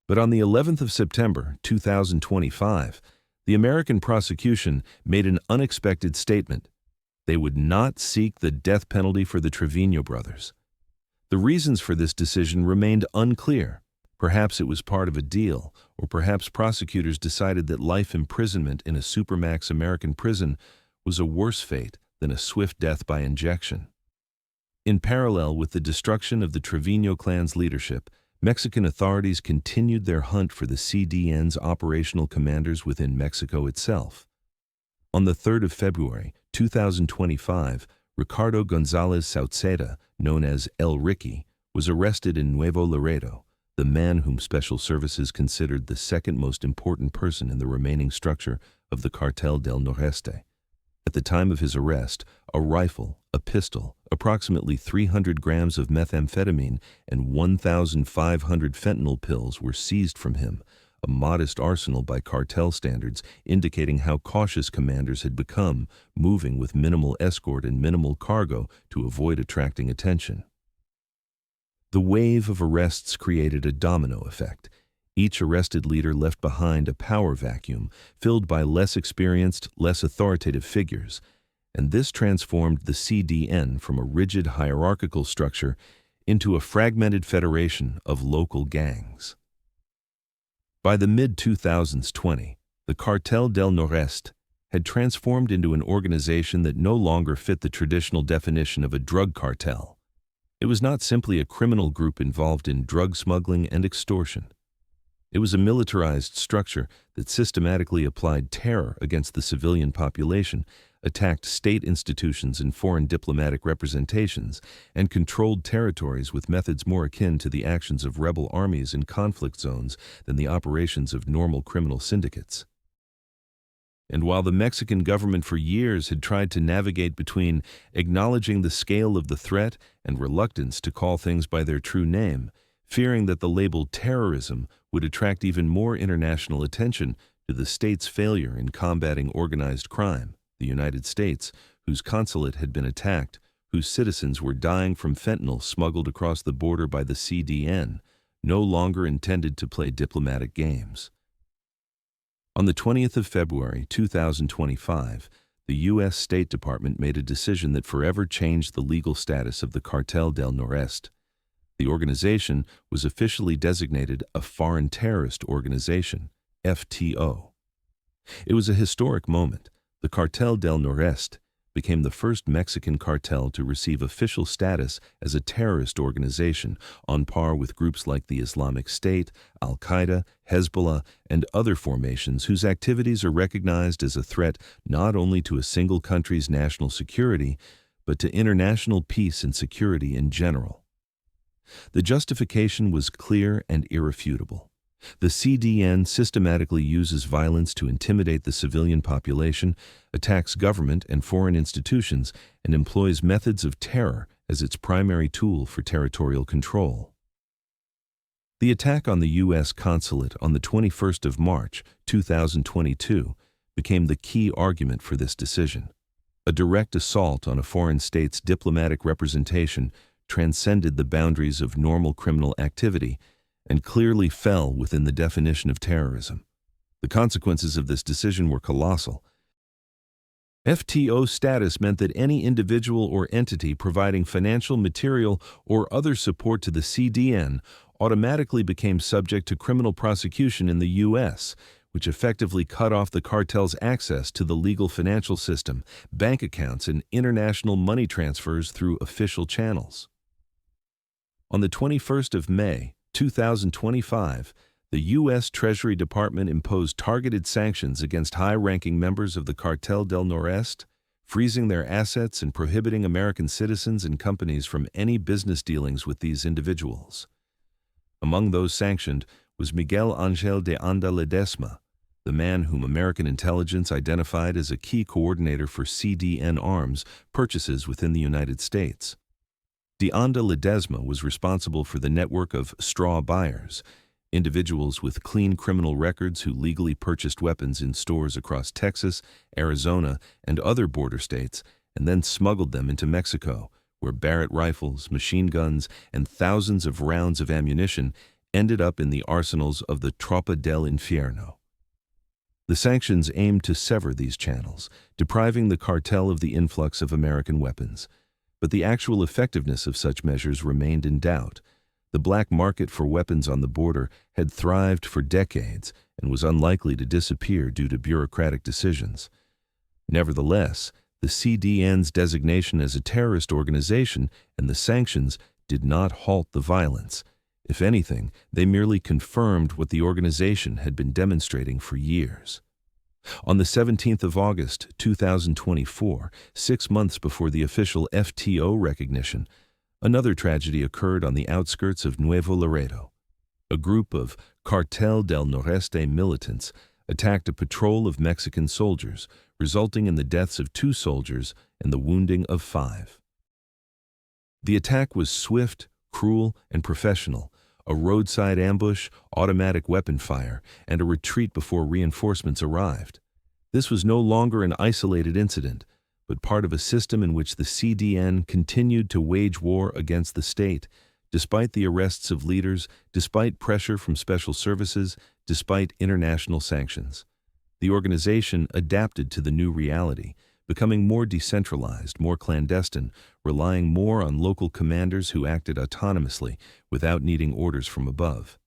But on the 11th of September, 2025, the American prosecution made an unexpected statement. They would not seek the death penalty for the Treviño brothers. The reasons for this decision remained unclear. Perhaps it was part of a deal, or perhaps prosecutors decided that life imprisonment in a supermax American prison was a worse fate than a swift death by injection. In parallel with the destruction of the Treviño clan's leadership, Mexican authorities continued their hunt for the CDN's operational commanders within Mexico itself. On the 3rd of February, 2025, Ricardo González Sauceda, known as El Ricky, was arrested in Nuevo Laredo, the man whom Special Services considered the second most important person in the remaining structure of the Cartel del Noreste. At the time of his arrest, a rifle, a pistol, approximately 300 grams of methamphetamine, and 1,500 fentanyl pills were seized from him, a modest arsenal by cartel standards, indicating how cautious commanders had become, moving with minimal escort and minimal cargo to avoid attracting attention. The wave of arrests created a domino effect. Each arrested leader left behind a power vacuum filled by less experienced, less authoritative figures, and this transformed the CDN from a rigid hierarchical structure into a fragmented federation of local gangs. By the mid-2020s, the Cartel del Noreste had transformed into an organization that no longer fit the traditional definition of a drug cartel. It was not simply a criminal group involved in drug smuggling and extortion. It was a militarized structure that systematically applied terror against the civilian population, attacked state institutions and foreign diplomatic representations, and controlled territories with methods more akin to the actions of rebel armies in conflict zones than the operations of normal criminal syndicates. And while the Mexican government for years had tried to navigate between acknowledging the scale of the threat and reluctance to call things by their true name, fearing that the label terrorism would attract even more international attention to the state's failure in combating organized crime, the United States, whose consulate had been attacked, whose citizens were dying from fentanyl smuggled across the border by the CDN, no longer intended to play diplomatic games. On the 20th of February, 2025, the U.S. State Department made a decision that forever changed the legal status of the Cartel del Noreste. The organization was officially designated a Foreign Terrorist Organization, FTO. It was a historic moment. The Cartel del Noreste became the first Mexican cartel to receive official status as a terrorist organization, on par with groups like the Islamic State, Al-Qaeda, Hezbollah, and other formations whose activities are recognized as a threat not only to a single country's national security, but to international peace and security in general. The justification was clear and irrefutable. The CDN systematically uses violence to intimidate the civilian population, attacks government and foreign institutions, and employs methods of terror as its primary tool for territorial control. The attack on the U.S. Consulate on the 21st of March, 2022, became the key argument for this decision. A direct assault on a foreign state's diplomatic representation transcended the boundaries of normal criminal activity and clearly fell within the definition of terrorism. The consequences of this decision were colossal. FTO status meant that any individual or entity providing financial, material, or other support to the CDN automatically became subject to criminal prosecution in the U.S., which effectively cut off the cartel's access to the legal financial system, bank accounts, and international money transfers through official channels. On the 21st of May, 2025, the U.S. Treasury Department imposed targeted sanctions against high-ranking members of the Cartel del Noreste, freezing their assets and prohibiting American citizens and companies from any business dealings with these individuals. Among those sanctioned was Miguel Ángel de Anda Ledesma, the man whom American intelligence identified as a key coordinator for CDN arms purchases within the United States. De Anda Ledesma was responsible for the network of straw buyers, individuals with clean criminal records who legally purchased weapons in stores across Texas, Arizona, and other border states, and then smuggled them into Mexico, where Barrett rifles, machine guns, and thousands of rounds of ammunition ended up in the arsenals of the Tropa del Infierno. The sanctions aimed to sever these channels, depriving the cartel of the influx of American weapons. But the actual effectiveness of such measures remained in doubt. The black market for weapons on the border had thrived for decades and was unlikely to disappear due to bureaucratic decisions. Nevertheless, the CDN's designation as a terrorist organization and the sanctions did not halt the violence. If anything, they merely confirmed what the organization had been demonstrating for years. On the 17th of August, 2024, 6 months before the official FTO recognition, another tragedy occurred on the outskirts of Nuevo Laredo. A group of Cartel del Noreste militants attacked a patrol of Mexican soldiers, resulting in the deaths of 2 soldiers and the wounding of 5. The attack was swift, cruel, and professional, a roadside ambush, automatic weapon fire, and a retreat before reinforcements arrived. This was no longer an isolated incident, but part of a system in which the CDN continued to wage war against the state, despite the arrests of leaders, despite pressure from special services, despite international sanctions. The organization adapted to the new reality, becoming more decentralized, more clandestine, relying more on local commanders who acted autonomously without needing orders from above.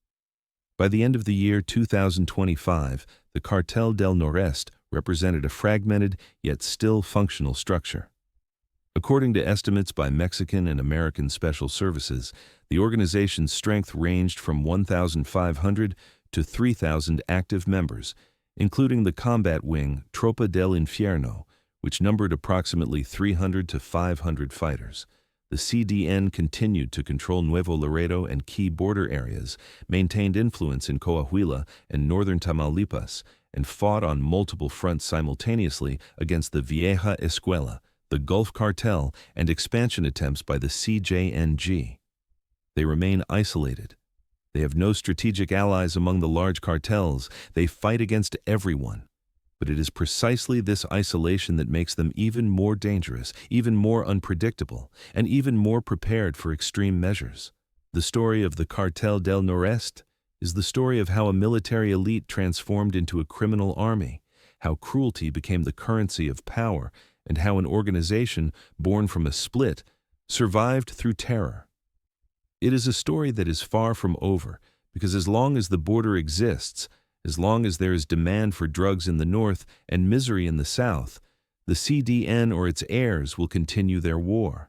By the end of the year 2025, the Cartel del Noreste represented a fragmented yet still functional structure. According to estimates by Mexican and American special services, the organization's strength ranged from 1,500 to 3,000 active members, including the combat wing Tropa del Infierno, which numbered approximately 300 to 500 fighters. The CDN continued to control Nuevo Laredo and key border areas, maintained influence in Coahuila and northern Tamaulipas, and fought on multiple fronts simultaneously against the Vieja Escuela, the Gulf Cartel, and expansion attempts by the CJNG. They remain isolated. They have no strategic allies among the large cartels. They fight against everyone. But it is precisely this isolation that makes them even more dangerous, even more unpredictable, and even more prepared for extreme measures. The story of the Cartel del Noreste is the story of how a military elite transformed into a criminal army, how cruelty became the currency of power, and how an organization born from a split survived through terror. It is a story that is far from over, because as long as the border exists, as long as there is demand for drugs in the north and misery in the south, the CDN or its heirs will continue their war.